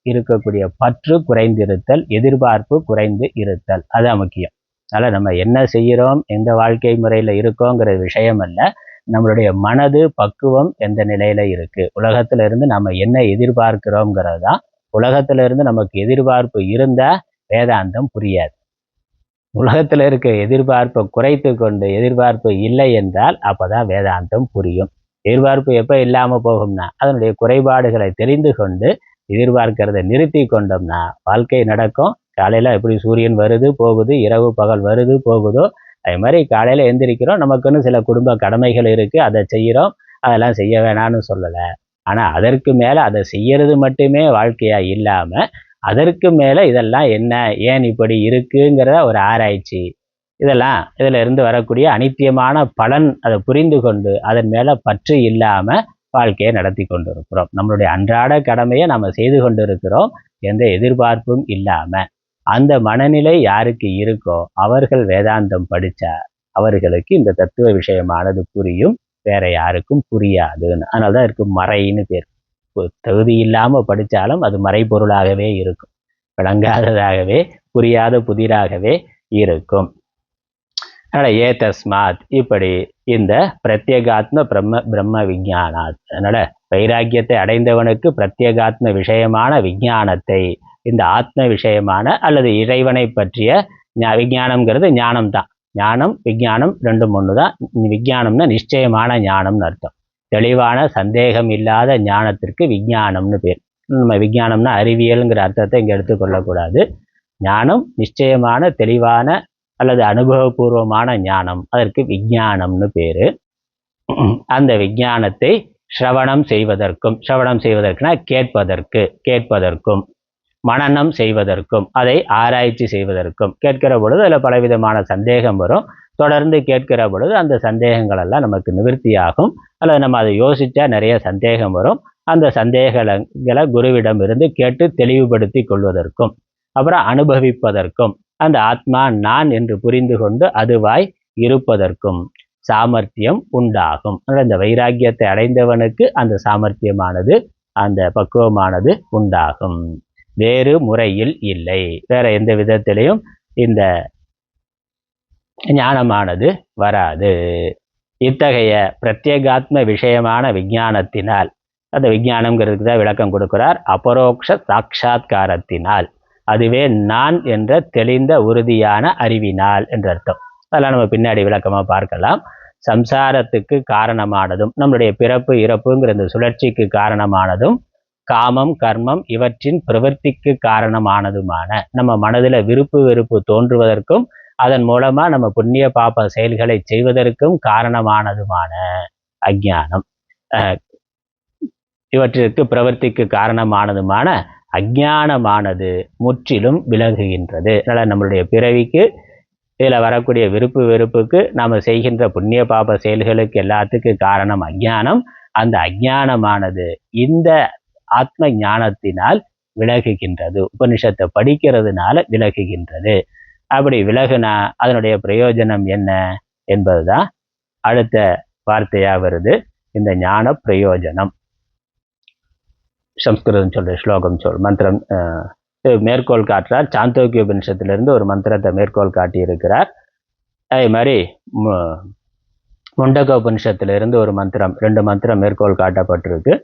இருக்கக்கூடிய பற்று குறைந்திருத்தல், எதிர்பார்ப்பு குறைந்து இருத்தல், அதுதான் முக்கியம். அதனால நம்ம என்ன செய்கிறோம், எந்த வாழ்க்கை முறையில இருக்கோங்கிற விஷயம் அல்ல, நம்மளுடைய மனது பக்குவம் எந்த நிலையில இருக்கு, உலகத்துல இருந்து நம்ம என்ன எதிர்பார்க்கிறோங்கிறது தான். உலகத்துல இருந்து நமக்கு எதிர்பார்ப்பு இருந்தா வேதாந்தம் புரியாது. உலகத்துல இருக்க எதிர்பார்ப்பை குறைத்து கொண்டு எதிர்பார்ப்பு இல்லை என்றால் அப்பதான் வேதாந்தம் புரியும். எதிர்பார்ப்பு எப்ப இல்லாம போகும்னா அதனுடைய குறைபாடுகளை தெரிந்து கொண்டு எதிர்பார்க்கிறத நிறுத்தி கொண்டோம்னா வாழ்க்கை நடக்கும். காலையில எப்படி சூரியன் வருது போகுது, இரவு பகல் வருது போகுதோ, அதே மாதிரி காலையில எந்திரிக்கிறோம், நமக்குன்னு சில குடும்ப கடமைகள் இருக்கு, அதை செய்யறோம். அதெல்லாம் செய்ய வேணாம்னு சொல்லல. ஆனா அதற்கு மேல அதை செய்யறது மட்டுமே வாழ்க்கையா இல்லாம அதற்கு மேல இதெல்லாம் என்ன, ஏன் இப்படி இருக்குங்கிறத ஒரு ஆராய்ச்சி, இதெல்லாம் இதுல இருந்து வரக்கூடிய அனித்தியமான பலன் அதை புரிந்து கொண்டு அதன் மேல பற்று இல்லாம வாழ்க்கையை நடத்தி கொண்டு இருக்கிறோம். நம்மளுடைய அன்றாட கடமையை நம்ம செய்து கொண்டு இருக்கிறோம், எந்த எதிர்பார்ப்பும் இல்லாம. அந்த மனநிலை யாருக்கு இருக்கோ அவர்கள் வேதாந்தம் படிச்சா அவர்களுக்கு இந்த தத்துவ விஷயமானது புரியும், வேற யாருக்கும் புரியாதுன்னு. அதனாலதான் இருக்கு மறைன்னு பேர். தகுதி இல்லாம படிச்சாலும் அது மறைபொருளாகவே இருக்கும், விளங்காததாகவே புரியாத புதிராகவே இருக்கும். அதனால தஸ்மாத், இப்படி இந்த பிரத்யேகாத்ம பிரம்ம விஞ்ஞானாத், அதனால வைராக்கியத்தை அடைந்தவனுக்கு பிரத்யேகாத்ம விஷயமான விஞ்ஞானத்தை, இந்த ஆத்ம விஷயமான அல்லது இறைவனை பற்றிய விஞ்ஞானம்ங்கிறது ஞானம் தான். ஞானம் விஞ்ஞானம் ரெண்டும் ஒண்ணுதான். விஞ்ஞானம்னா நிச்சயமான ஞானம்னு அர்த்தம். தெளிவான சந்தேகம் இல்லாத ஞானத்திற்கு விஞ்ஞானம்னு பேர். நம்ம விஞ்ஞானம்னா அறிவியல்ங்கிற அர்த்தத்தை இங்க எடுத்துக்கொள்ளக்கூடாது. ஞானம் நிச்சயமான தெளிவான அல்லது அனுபவபூர்வமான ஞானம், அதற்கு விஞ்ஞானம்னு பேரு. அந்த விஞ்ஞானத்தை சிரவணம் செய்வதற்கும், சிரவணம் செய்வதற்குனா கேட்பதற்கும், மனனம் செய்வதற்கும் அதை ஆராய்ச்சி செய்வதற்கும். கேட்கிற பொழுது அதில் பலவிதமான சந்தேகம் வரும். தொடர்ந்து கேட்கிற பொழுது அந்த சந்தேகங்கள் எல்லாம் நமக்கு நிவர்த்தியாகும். அல்லது நம்ம அதை யோசிச்சா நிறைய சந்தேகம் வரும். அந்த சந்தேகங்களை குருவிடம் இருந்து கேட்டு தெளிவுபடுத்தி கொள்வதற்கும், அப்புறம் அனுபவிப்பதற்கும், அந்த ஆத்மா நான் என்று புரிந்து கொண்டு அதுவாய் இருப்பதற்கும் சாமர்த்தியம் உண்டாகும். இந்த வைராக்கியத்தை அடைந்தவனுக்கு அந்த சாமர்த்தியமானது, அந்த பக்குவமானது உண்டாகும். வேறு முறையில் இல்லை. வேற எந்த விதத்திலையும் இந்த ஞானமானது வராது. இத்தகைய பிரத்யேகாத்ம விஷயமான விஞ்ஞானத்தினால், அந்த விஞ்ஞானம்ங்கிறதுக்கு தான் விளக்கம் கொடுக்கிறார், அபரோக்ஷ சாட்சா்காரத்தினால், அதுவே நான் என்ற தெளிந்த உறுதியான அறிவினால் என்ற அர்த்தம். அதெல்லாம் நம்ம பின்னாடி விளக்கமாக பார்க்கலாம். சம்சாரத்துக்கு காரணமானதும், நம்மளுடைய பிறப்பு இறப்புங்கிற இந்த சுழற்சிக்கு காரணமானதும், காமம் கர்மம் இவற்றின் பிரவர்த்திக்கு காரணமானதுமான, நம்ம மனதில் விருப்பு வெறுப்பு தோன்றுவதற்கும் அதன் மூலமா நம்ம புண்ணிய பாப செயல்களை செய்வதற்கும் காரணமானதுமான அஞ்ஞானம், இவற்றிற்கு பிரவர்த்திக்கு காரணமானதுமான அஞ்ஞானமானது முற்றிலும் விலகுகின்றது. அதனால் நம்மளுடைய பிறவிக்கு இதில் வரக்கூடிய விருப்பு வெறுப்புக்கு நாம் செய்கின்ற புண்ணிய பாப செயல்களுக்கு எல்லாத்துக்கு காரணம் அஞ்ஞானம். அந்த அஞ்ஞானமானது இந்த ஆத்ம ஞானத்தினால் விலகுகின்றது. உபனிஷத்தை படிக்கிறதுனால விலகுகின்றது. அப்படி விலகுனா அதனுடைய பிரயோஜனம் என்ன என்பதுதான் அடுத்த வார்த்தையா வருது. இந்த ஞான பிரயோஜனம். சம்ஸ்கிருதம் சொல்ற ஸ்லோகம் மந்திரம் மேற்கோள் காட்டுறார். சாந்தோக்கிய உபனிஷத்திலிருந்து ஒரு மந்திரத்தை மேற்கோள் காட்டி இருக்கிறார். அதே மாதிரி முண்டக உபனிஷத்திலிருந்து ஒரு மந்திரம், 2 மந்திரம் மேற்கோள் காட்டப்பட்டிருக்கு.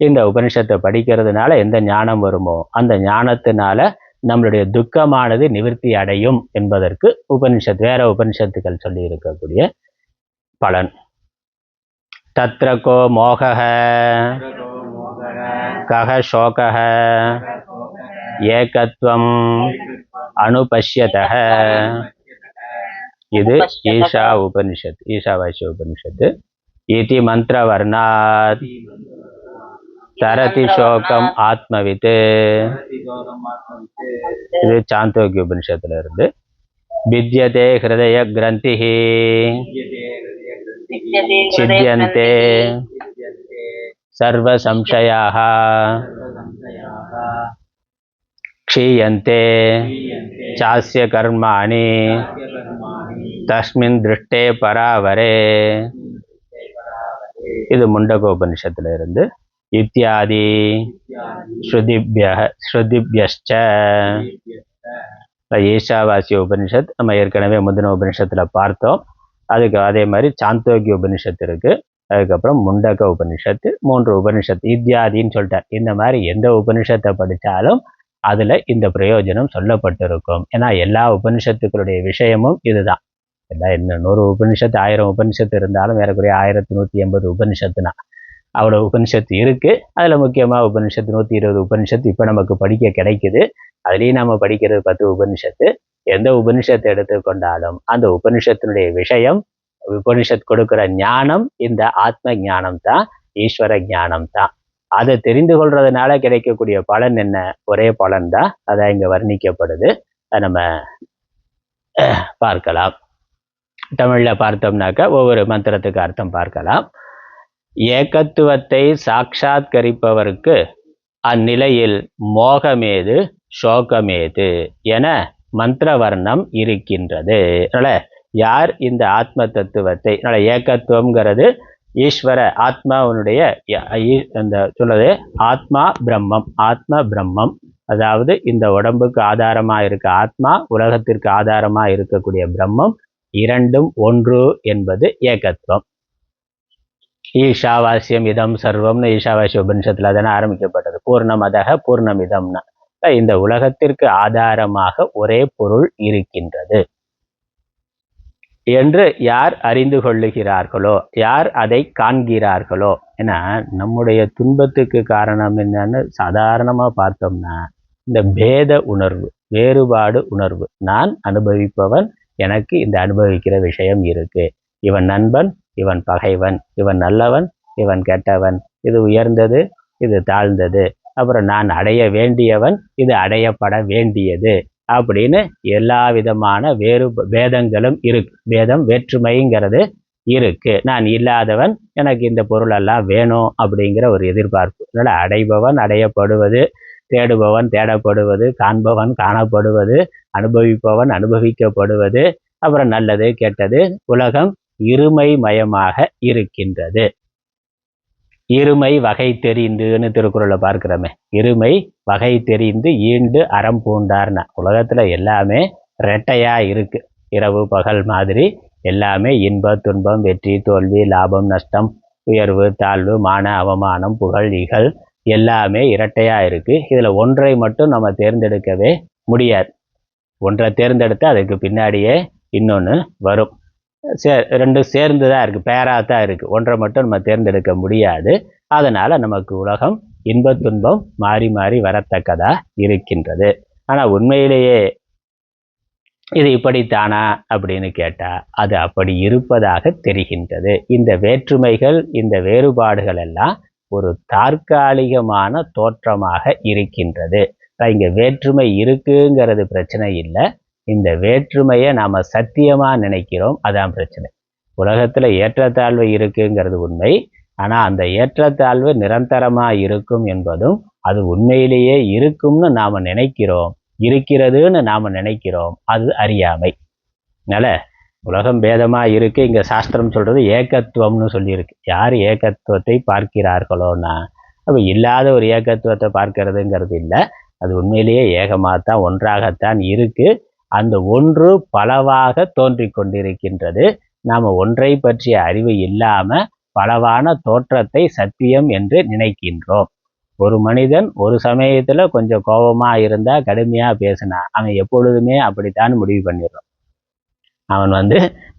இந்த உபனிஷத்தை படிக்கிறதுனால எந்த ஞானம் வருமோ அந்த ஞானத்தினால நம்மளுடைய துக்கமானது நிவர்த்தி அடையும் என்பதற்கு வேற உபனிஷத்துக்கள் சொல்லி இருக்கக்கூடிய பலன். தத்ரகோ மோகஹ கஹ சோகஹ ஏகத்வம் அனுபஷ்யதஹ. இது ஈஷா உபனிஷத், ஈஷாவாசிய உபனிஷத்து. இதி மந்திர வர்ணாத் தரதி சோகம் ஆத்மவித். இது சாந்தோக்கிய உபனிஷத்துல இருந்து. வித்யதே ஹிருதய கிரந்திஹி சித்யந்தே சர்வ சம்சயாஹ க்ஷீயந்தே சாஸ்ய கர்மாணி தஸ்மின் திருஷ்டே பராவரே. இது முண்டகோபனிஷத்துல இருந்து. இத்தியாதி ஸ்ருதிப்யஸ்ச. ஈஷாவாசிய உபனிஷத் நம்ம ஏற்கனவே முந்தின உபனிஷத்துல பார்த்தோம். அதுக்கு அதே மாதிரி சாந்தோக்கிய உபனிஷத்து இருக்கு. அதுக்கப்புறம் முண்டக உபனிஷத்து, 3 உபனிஷத்து. இத்தியாதின்னு சொல்லிட்டார். இந்த மாதிரி எந்த உபனிஷத்தை படித்தாலும் அதுல இந்த பிரயோஜனம் சொல்லப்பட்டிருக்கும். ஏன்னா எல்லா உபனிஷத்துக்களுடைய விஷயமும் இதுதான். எல்லாம் என்ன 100 உபனிஷத்து 1000 உபனிஷத்து இருந்தாலும் ஏறக்குறைய 1180 உபனிஷத்துனா அவ்வளோ உபனிஷத்து இருக்கு. அதுல முக்கியமா உபனிஷத்து 120 உபனிஷத்து இப்போ நமக்கு படிக்க கிடைக்குது. அதுலேயும் நம்ம படிக்கிறது 10 உபனிஷத்து. எந்த உபனிஷத்தை எடுத்துக்கொண்டாலும் அந்த உபனிஷத்தினுடைய விஷயம், உபனிஷத் கொடுக்கிற ஞானம் இந்த ஆத்ம ஞானம் தான், ஈஸ்வர ஞானம் தான். அதை தெரிந்து கொள்றதுனால கிடைக்கக்கூடிய பலன் என்ன? ஒரே பலன் தான். அதான் இங்க வர்ணிக்கப்படுது. அதை நம்ம பார்க்கலாம். தமிழ்ல பார்த்தோம்னாக்கா ஒவ்வொரு மந்திரத்துக்கு அர்த்தம் பார்க்கலாம். ஏகத்துவத்தை சாட்சாத்கரிப்பவருக்கு அந்நிலையில் மோகமேது சோகமேது என மந்திரவர்ணம் இருக்கின்றது. அதனால யார் இந்த ஆத்ம தத்துவத்தை, அதனால ஏகத்துவம்ங்கிறது ஈஸ்வர ஆத்மாவுடைய அந்த சொல்றது ஆத்மா பிரம்மம். ஆத்ம பிரம்மம் அதாவது இந்த உடம்புக்கு ஆதாரமா இருக்க ஆத்மா, உலகத்திற்கு ஆதாரமா இருக்கக்கூடிய பிரம்மம், இரண்டும் ஒன்று என்பது ஏகத்துவம். ஈஷாவாசியம் இதம் சர்வம்னு ஈஷாவாசிய உபனிஷத்துல தானே ஆரம்பிக்கப்பட்டது. பூர்ணமதக பூர்ணமிதம்னா இந்த உலகத்திற்கு ஆதாரமாக ஒரே பொருள் இருக்கின்றது என்று யார் அறிந்து கொள்ளுகிறார்களோ, யார் அதை காண்கிறார்களோ. ஏன்னா நம்முடைய துன்பத்துக்கு காரணம் என்னன்னு சாதாரணமா பார்த்தோம்னா இந்த பேத உணர்வு, வேறுபாடு உணர்வு. நான் அனுபவிப்பவன், எனக்கு இந்த அனுபவிக்கிற விஷயம் இருக்கு. இவன் நண்பன், இவன் பகைவன், இவன் நல்லவன், இவன் கெட்டவன், இது உயர்ந்தது, இது தாழ்ந்தது, அப்புறம் நான் அடைய வேண்டியவன், இது அடையப்பட வேண்டியது அப்படின்னு எல்லா விதமான பேதங்களும் இருக்கு. பேதம் வேற்றுமைங்கிறது இருக்கு. நான் இல்லாதவன், எனக்கு இந்த பொருள் எல்லாம் வேணும் அப்படிங்கிற ஒரு எதிர்பார்ப்பு. அதனால அடைபவன் அடையப்படுவது, தேடுபவன் தேடப்படுவது, காண்பவன் காணப்படுவது, அனுபவிப்பவன் அனுபவிக்கப்படுவது, அப்புறம் நல்லது கெட்டது, உலகம் இருமை மயமாக இருக்கின்றது. இருமை வகை தெரிந்துன்னு திருக்குறளை பார்க்கிறோமே, இருமை வகை தெரிந்து ஈண்டு அறம் பூண்டார்னா. உலகத்துல எல்லாமே ரெட்டையா இருக்கு. இரவு பகல் மாதிரி எல்லாமே இன்ப துன்பம், வெற்றி தோல்வி, லாபம் நஷ்டம், உயர்வு தாழ்வு, மான அவமானம், புகழ் இகழ் எல்லாமே இரட்டையா இருக்கு. இதுல ஒன்றை மட்டும் நம்ம தேர்ந்தெடுக்கவே முடியாது. ஒன்றை தேர்ந்தெடுத்து அதுக்கு பின்னாடியே இன்னொன்று வரும். ரெண்டும் சேர்ந்து தான் இருக்குது, பேராக தான் இருக்குது. ஒன்றை மட்டும் நம்ம தேர்ந்தெடுக்க முடியாது. அதனால் நமக்கு உலகம் இன்ப துன்பம் மாறி மாறி வரத்தக்கதாக இருக்கின்றது. ஆனால் உண்மையிலேயே இது இப்படித்தானா அப்படின்னு கேட்டால் அது அப்படி இருப்பதாக தெரிகின்றது. இந்த வேற்றுமைகள், இந்த வேறுபாடுகள் எல்லாம் ஒரு தற்காலிகமான தோற்றமாக இருக்கின்றது. இங்கே வேற்றுமை இருக்குங்கிறது பிரச்சனை இல்லை. இந்த வேற்றுமையை நாம் சத்தியமாக நினைக்கிறோம், அதான் பிரச்சனை. உலகத்தில் ஏற்றத்தாழ்வு இருக்குங்கிறது உண்மை. ஆனால் அந்த ஏற்றத்தாழ்வு நிரந்தரமாக இருக்கும் என்பதும் அது உண்மையிலேயே இருக்கும்னு நாம் நினைக்கிறோம், இருக்கிறதுன்னு நாம் நினைக்கிறோம். அது அறியாமை. அதனால் உலகம் பேதமாக இருக்குது. இங்கே சாஸ்திரம் சொல்கிறது ஏகத்துவம்னு சொல்லியிருக்கு. யார் ஏகத்துவத்தை பார்க்கிறார்களோன்னா, அப்போ இல்லாத ஒரு ஏகத்துவத்தை பார்க்கறதுங்கிறது இல்லை. அது உண்மையிலேயே ஏகமாகத்தான், ஒன்றாகத்தான் இருக்குது. அந்த ஒன்று பலவாக தோன்றி கொண்டிருக்கின்றது. நாம் ஒன்றை பற்றிய அறிவு இல்லாமல் பலவான தோற்றத்தை சத்தியம் என்று நினைக்கின்றோம். ஒரு மனிதன் ஒரு சமயத்தில் கொஞ்சம் கோபமாக இருந்தால், கடுமையாக பேசினா, அவன் எப்பொழுதுமே அப்படித்தான் முடிவு பண்ணிடுறான். அவன்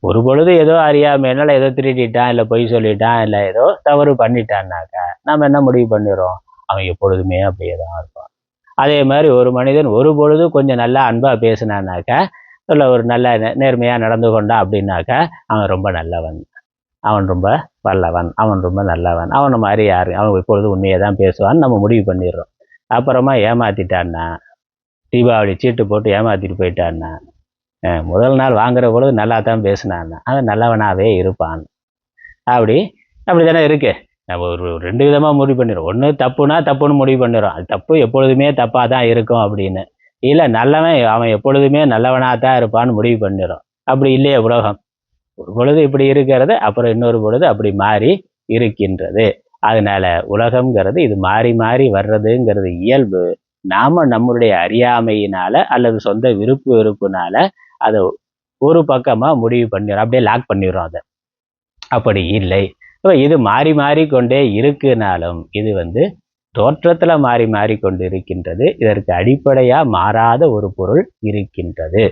ஒரு பொழுது ஏதோ அறியாமையினால ஏதோ திருடிட்டான், இல்லை பொய் சொல்லிட்டான், இல்லை ஏதோ தவறு பண்ணிட்டான்னாக்கா நம்ம என்ன முடிவு பண்ணிடுறோம்? அவன் எப்பொழுதுமே அப்படியே தான் இருப்பான். அதே மாதிரி ஒரு மனிதன் ஒரு பொழுது கொஞ்சம் நல்லா அன்பாக பேசினான்னாக்கா, இல்லை ஒரு நல்ல நேர்மையாக நடந்து கொண்டான் அப்படின்னாக்கா, அவன் ரொம்ப நல்லவன், அவன் ரொம்ப வல்லவன், அவன் ரொம்ப நல்லவன், அவனை மாதிரி யாரு, அவன் எப்பொழுது உண்மையை தான் பேசுவான்னு நம்ம முடிவு பண்ணிடுறோம். அப்புறமா ஏமாற்றிட்டான்னா, தீபாவளி சீட்டு போட்டு ஏமாற்றிட்டு போயிட்டான்னா, முதல் நாள் வாங்குற பொழுது நல்லா தான் பேசினான்னா அவன் நல்லவனாகவே இருப்பான். அப்படி தானே இருக்கு. நம்ம ஒரு ரெண்டு விதமாக முடிவு பண்ணிடுறோம். ஒன்று தப்புனா தப்புன்னு முடிவு பண்ணிடுறோம், அது தப்பு எப்பொழுதுமே தப்பாக தான் இருக்கும் அப்படின்னு. இல்லை நல்லவன் அவன் எப்பொழுதுமே நல்லவனாக தான் இருப்பான்னு முடிவு பண்ணிடுறோம். அப்படி இல்லையே உலகம். ஒரு பொழுது இப்படி இருக்கிறது, அப்புறம் இன்னொரு பொழுது அப்படி மாறி இருக்கின்றது. அதனால உலகம்ங்கிறது இது மாறி மாறி வர்றதுங்கிறது இயல்பு. நாம நம்மளுடைய அறியாமையினால அல்லது சொந்த விருப்பு வெறுப்புனால அதை ஒரு பக்கமாக முடிவு பண்ணிடுறோம், அப்படியே லாக் பண்ணிடுறோம் அதை. அப்படி இல்லை. இது மாறி மாறி கொண்டே இருக்குனாலும் இது தோற்றத்தில் மாறி மாறி கொண்டு இருக்கின்றது. இதற்கு அடிப்படையாக மாறாத ஒரு பொருள் இருக்கின்றது.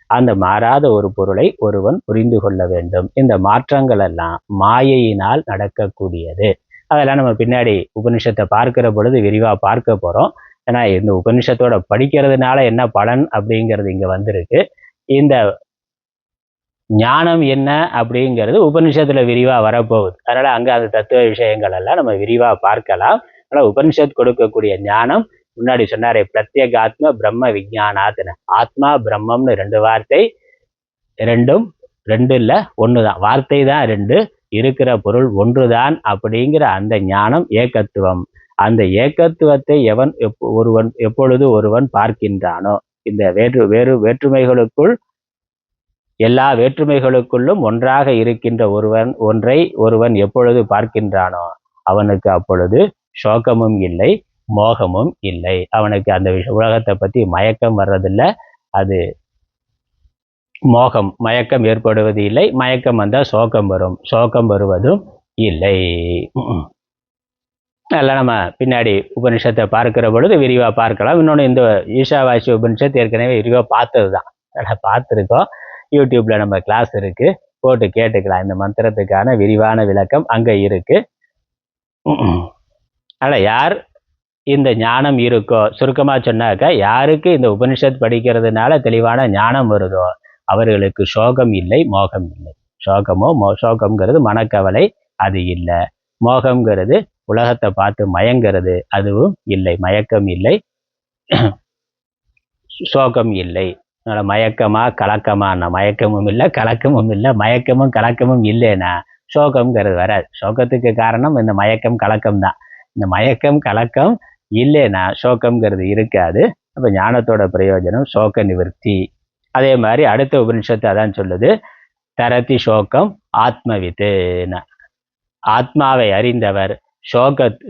அந்த மாறாத ஒரு பொருளை ஒருவன் புரிந்து கொள்ள வேண்டும். இந்த மாற்றங்கள் எல்லாம் மாயையினால் நடக்கக்கூடியது. அதெல்லாம் நம்ம பின்னாடி உபனிஷத்தை பார்க்கிற பொழுது விரிவாக பார்க்க போகிறோம். ஏன்னா இந்த உபனிஷத்தோட படிக்கிறதுனால என்ன பலன் அப்படிங்கிறது இங்கே வந்திருக்கு. இந்த ஞானம் என்ன அப்படிங்கிறது உபனிஷத்தில் விரிவாக வரப்போகுது. அதனால் அங்கே அந்த தத்துவ விஷயங்கள் எல்லாம் நம்ம விரிவாக பார்க்கலாம். ஆனால் உபனிஷத் கொடுக்கக்கூடிய ஞானம் முன்னாடி சொன்னாரே, பிரத்யேகாத்ம பிரம்ம விஜானாத்னு. ஆத்மா பிரம்மம்னு ரெண்டு வார்த்தை, ரெண்டும் ரெண்டு இல்லை ஒன்று தான். வார்த்தை தான் ரெண்டு, இருக்கிற பொருள் ஒன்று தான் அப்படிங்கிற அந்த ஞானம் ஏகத்துவம். அந்த ஏகத்துவத்தை ஒருவன் எப்பொழுது ஒருவன் பார்க்கின்றானோ, இந்த வேற்றுமைகளுக்குள் எல்லா வேற்றுமைகளுக்குள்ளும் ஒன்றாக இருக்கின்ற ஒன்றை ஒருவன் எப்பொழுது பார்க்கின்றானோ அவனுக்கு அப்பொழுது சோகமும் இல்லை, மோகமும் இல்லை. அவனுக்கு அந்த உலகத்தை பற்றி மயக்கம் வர்றதில்லை. அது மயக்கம் ஏற்படுவது இல்லை. மயக்கம் வந்தால் சோகம் வரும், சோகம் வருவதும் இல்லை. அதெல்லாம் நம்ம பின்னாடி உபனிஷத்தை பார்க்கிற பொழுது விரிவாக பார்க்கலாம். இன்னொன்று, இந்த ஈஷாவாசி உபனிஷத்து ஏற்கனவே விரிவாக பார்த்தது தான், அதெல்லாம் பார்த்துருக்கோம். யூடியூப்ல நம்ம கிளாஸ் இருக்கு, போட்டு கேட்டுக்கலாம். இந்த மந்திரத்துக்கான விரிவான விளக்கம் அங்கே இருக்கு. அதனால் யார் இந்த ஞானம் இருக்கோ, சுருக்கமாக சொன்னாக்கா, யாருக்கு இந்த உபனிஷத் படிக்கிறதுனால தெளிவான ஞானம் வருதோ அவர்களுக்கு சோகம் இல்லை, மோகம் இல்லை. சோகம்ங்கிறது மனக்கவலை, அது இல்லை. மோகம்ங்கிறது உலகத்தை பார்த்து மயங்கிறது அதுவும் இல்லை, மயக்கம் இல்லை, சோகம் இல்லை. அதனால மயக்கமா கலக்கமானா மயக்கமும் இல்லை கலக்கமும் இல்லை, மயக்கமும் கலக்கமும் இல்லைன்னா சோகம்ங்கிறது வராது. சோகத்துக்கு காரணம் இந்த மயக்கம் கலக்கம் தான். இந்த மயக்கம் கலக்கம் இல்லைன்னா சோகம்ங்கிறது இருக்காது. அப்போ ஞானத்தோட பிரயோஜனம் சோக நிவர்த்தி. அதே மாதிரி அடுத்த உபனிஷத்து அதான் சொல்லுது, தரதி சோகம் ஆத்மவித்துன்னு. ஆத்மாவை அறிந்தவர்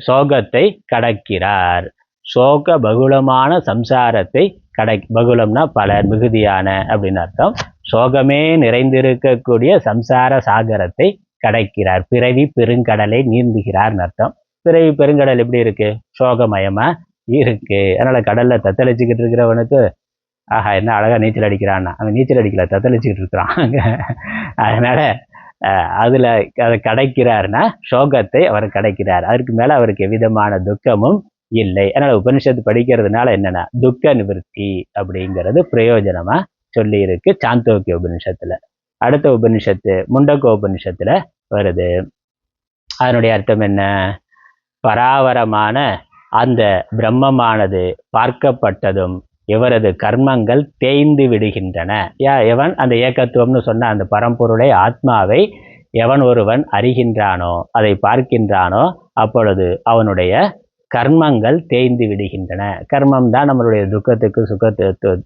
சோகத்தை கடக்கிறார். சோக பகுலமான சம்சாரத்தை பகுலம்னா பல, மிகுதியான அப்படின்னு அர்த்தம். சோகமே நிறைந்திருக்கக்கூடிய சம்சார சாகரத்தை கடக்கிறார். பிறவி பெருங்கடலை நீந்துகிறார்னு அர்த்தம். பிறவி பெருங்கடல் எப்படி இருக்கு? சோகமயமா இருக்கு. அதனால கடல்ல தத்தளிச்சுக்கிட்டு இருக்கிறவனுக்கு ஆஹா என்ன அழகா நீச்சல் அடிக்கிறான்னா, அவன் நீச்சல் அடிக்கல, தத்தளிச்சுக்கிட்டு இருக்கிறான். அதனால அதுல அதை கிடைக்கிறார்னா சோகத்தை அவர் கிடைக்கிறார். அதற்கு மேல அவருக்கு எவ்விதமான துக்கமும் இல்லை. அதனால உபனிஷத்து படிக்கிறதுனால என்னன்னா துக்க நிவர்த்தி அப்படிங்கிறது பிரயோஜனமா சொல்லி இருக்கு சாந்தோக்கிய உபனிஷத்துல. அடுத்த உபனிஷத்து முண்டக்க உபனிஷத்துல வருது. அதனுடைய அர்த்தம் என்ன? பராவரமான அந்த பிரம்மமானது பார்க்கப்பட்டதும் எவரது கர்மங்கள் தேய்ந்து விடுகின்றன. எவன் அந்த ஏகத்துவம்னு சொன்ன அந்த பரம்பொருளை ஆத்மாவை எவன் ஒருவன் அறிகின்றானோ, அதை பார்க்கின்றானோ, அப்பொழுது அவனுடைய கர்மங்கள் தேய்ந்து விடுகின்றன. கர்மம் தான் நம்மளுடைய துக்கத்துக்கு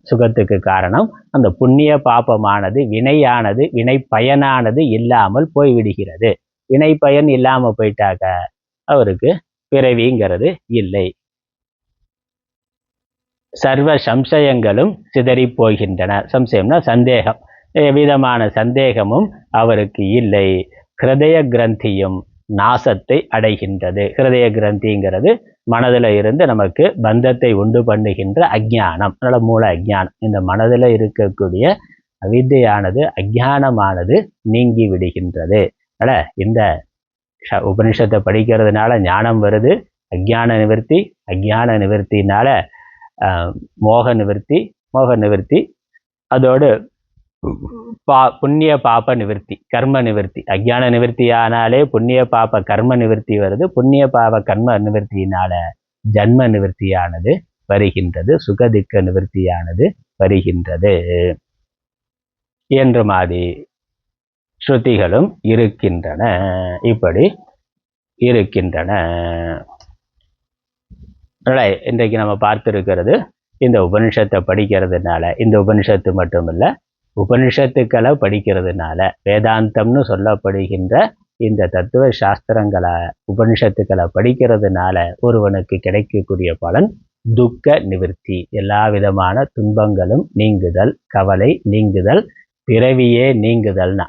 சுகத்துக்கு காரணம். அந்த புண்ணிய பாபமானது வினையானது வினை பயனானது இல்லாமல் போய்விடுகிறது. வினை பயன் இல்லாம போயிட்டாக்க அவருக்கு பிறவிங்கிறது இல்லை. சர்வ சம்சயங்களும் சிதறி போகின்றன. சம்சயம்னா சந்தேகம். எவ்விதமான சந்தேகமும் அவருக்கு இல்லை. ஹிருதய கிரந்தியும் நாசத்தை அடைகின்றது. ஹிருதய கிரந்திங்கிறது மனதில் இருந்து நமக்கு பந்தத்தை உண்டு பண்ணுகின்ற அஜ்ஞானம். அதனால மூல அஜ்ஞானம். இந்த மனதில் இருக்கக்கூடிய அவித்தையானது அஜ்ஞானமானது நீங்கி விடுகின்றது. அதனால இந்த உபனிஷத்தை படிக்கிறதுனால ஞானம் வருது. அஜ்ஞான நிவர்த்தி, அஜ்ஞான நிவர்த்தினால மோக நிவர்த்தி, அதோடு புண்ணிய பாப நிவர்த்தி, கர்ம நிவர்த்தி. அஜ்ஞான நிவர்த்தியானாலே புண்ணிய பாப கர்ம நிவர்த்தி வருது. புண்ணிய பாப கர்ம நிவர்த்தியினால ஜன்ம நிவர்த்தியானது வருகின்றது, சுகதிக்க நிவர்த்தியானது வருகின்றது என்ற மாதிரி ஸ்ருதிகளும் இருக்கின்றன. இப்படி இருக்கின்றன. இன்றைக்கு நம்ம பார்த்திருக்கிறது இந்த உபனிஷத்தை படிக்கிறதுனால, இந்த உபனிஷத்து மட்டுமில்லை, உபனிஷத்துக்களை படிக்கிறதுனால, வேதாந்தம்னு சொல்லப்படுகின்ற இந்த தத்துவ சாஸ்திரங்களை உபனிஷத்துக்களை படிக்கிறதுனால ஒருவனுக்கு கிடைக்கக்கூடிய பலன் துக்க நிவர்த்தி. எல்லா விதமான துன்பங்களும் நீங்குதல், கவலை நீங்குதல், பிறவியே நீங்குதல்னா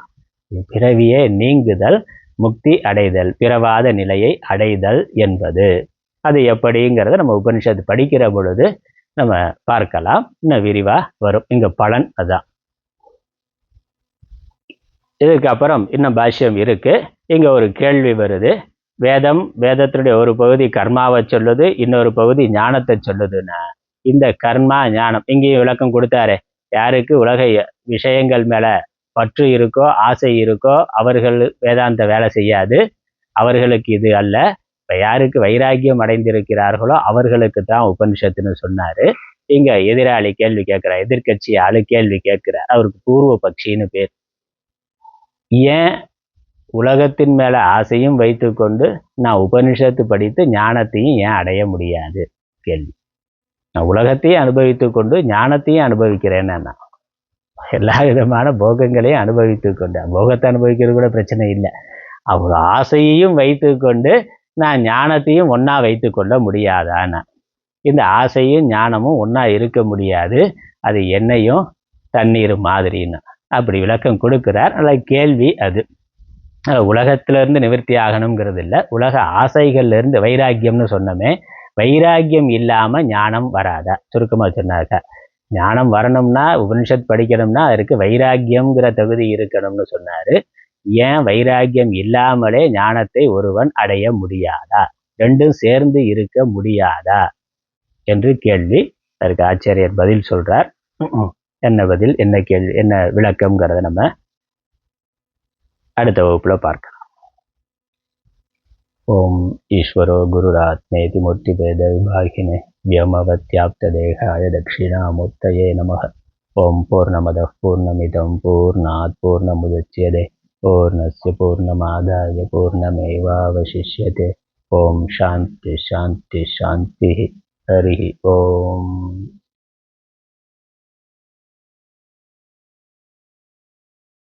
பிறவியே நீங்குதல், முக்தி அடைதல், பிறவாத நிலையை அடைதல் என்பது. அது எப்படிங்கிறத நம்ம உபனிஷத்து படிக்கிற பொழுது நம்ம பார்க்கலாம். இன்னும் விரிவா வரும். இங்க பலன் அதான். இதுக்கு அப்புறம் இன்னும் பாஷ்யம் இருக்கு. இங்க ஒரு கேள்வி வருது. வேதத்தினுடைய ஒரு பகுதி கர்மாவை சொல்லுது, இன்னொரு பகுதி ஞானத்தை சொல்லுதுன்னா இந்த கர்மா ஞானம் இங்கேயும் விளக்கம் கொடுத்தாரு. யாருக்கு உலக விஷயங்கள் மேல பற்று இருக்கோ, ஆசை இருக்கோ, அவர்கள் வேதாந்த வேலை செய்யாது. அவர்களுக்கு இது அல்ல. இப்ப யாருக்கு வைராக்கியம் அடைந்திருக்கிறார்களோ அவர்களுக்கு தான் உபனிஷத்துன்னு சொன்னாரு. இங்க எதிராளி கேள்வி கேட்கிறார், எதிர்கட்சி ஆளு கேள்வி கேட்கிறார். அவருக்கு பூர்வ பட்சின்னு பேர். ஏன் உலகத்தின் மேல ஆசையும் வைத்து கொண்டு நான் உபனிஷத்து படித்து ஞானத்தையும் ஏன் அடைய முடியாது? கேள்வி. நான் உலகத்தையும் அனுபவித்து கொண்டு ஞானத்தையும் அனுபவிக்கிறேன்னா, எல்லா விதமான போகங்களையும் அனுபவித்து கொண்டு, போகத்தை அனுபவிக்கிறது கூட பிரச்சனை இல்லை, அவ்வளோ ஆசையையும் வைத்து கொண்டு நான் ஞானத்தையும் ஒன்றா வைத்து கொள்ள முடியாதான்னு. இந்த ஆசையும் ஞானமும் ஒன்றா இருக்க முடியாது, அது எண்ணெயும் தண்ணீர் மாதிரின்னு அப்படி விளக்கம் கொடுக்கிறார். நல்ல கேள்வி அது. உலகத்திலிருந்து நிவர்த்தி ஆகணுங்கிறது இல்லை, உலக ஆசைகள்லேருந்து வைராக்கியம்னு சொன்னோமே, வைராக்கியம் இல்லாமல் ஞானம் வராதா? சுருக்கமாக சொன்னாக்க ஞானம் வரணும்னா, உபனிஷத் படிக்கணும்னா அதற்கு வைராக்கியம்ங்கிற தகுதி இருக்கணும்னு சொன்னார். ஏன் வைராக்கியம் இல்லாமலே ஞானத்தை ஒருவன் அடைய முடியாதா? ரெண்டும் சேர்ந்து இருக்க முடியாதா என்று கேள்வி. அதற்கு ஆச்சாரியர் பதில் சொல்றார். என்ன பதில், என்ன கேள்வி, என்ன விளக்கம்ங்கிறத நம்ம அடுத்த வகுப்புல பார்க்கலாம். ओम ईश्वरो गुरुरात्मेति मूर्तिभेदविभागिने व्योमवत्याप्तदेहाय दक्षिणामूर्तये नमः। ओम पूर्णमदः पूर्णमिदं पूर्णात् पूर्णमुदच्यते पूर्णस्य पूर्णमादाय पूर्णमेवावशिष्यते। ओम शांति शांति शांति। हरि ओम।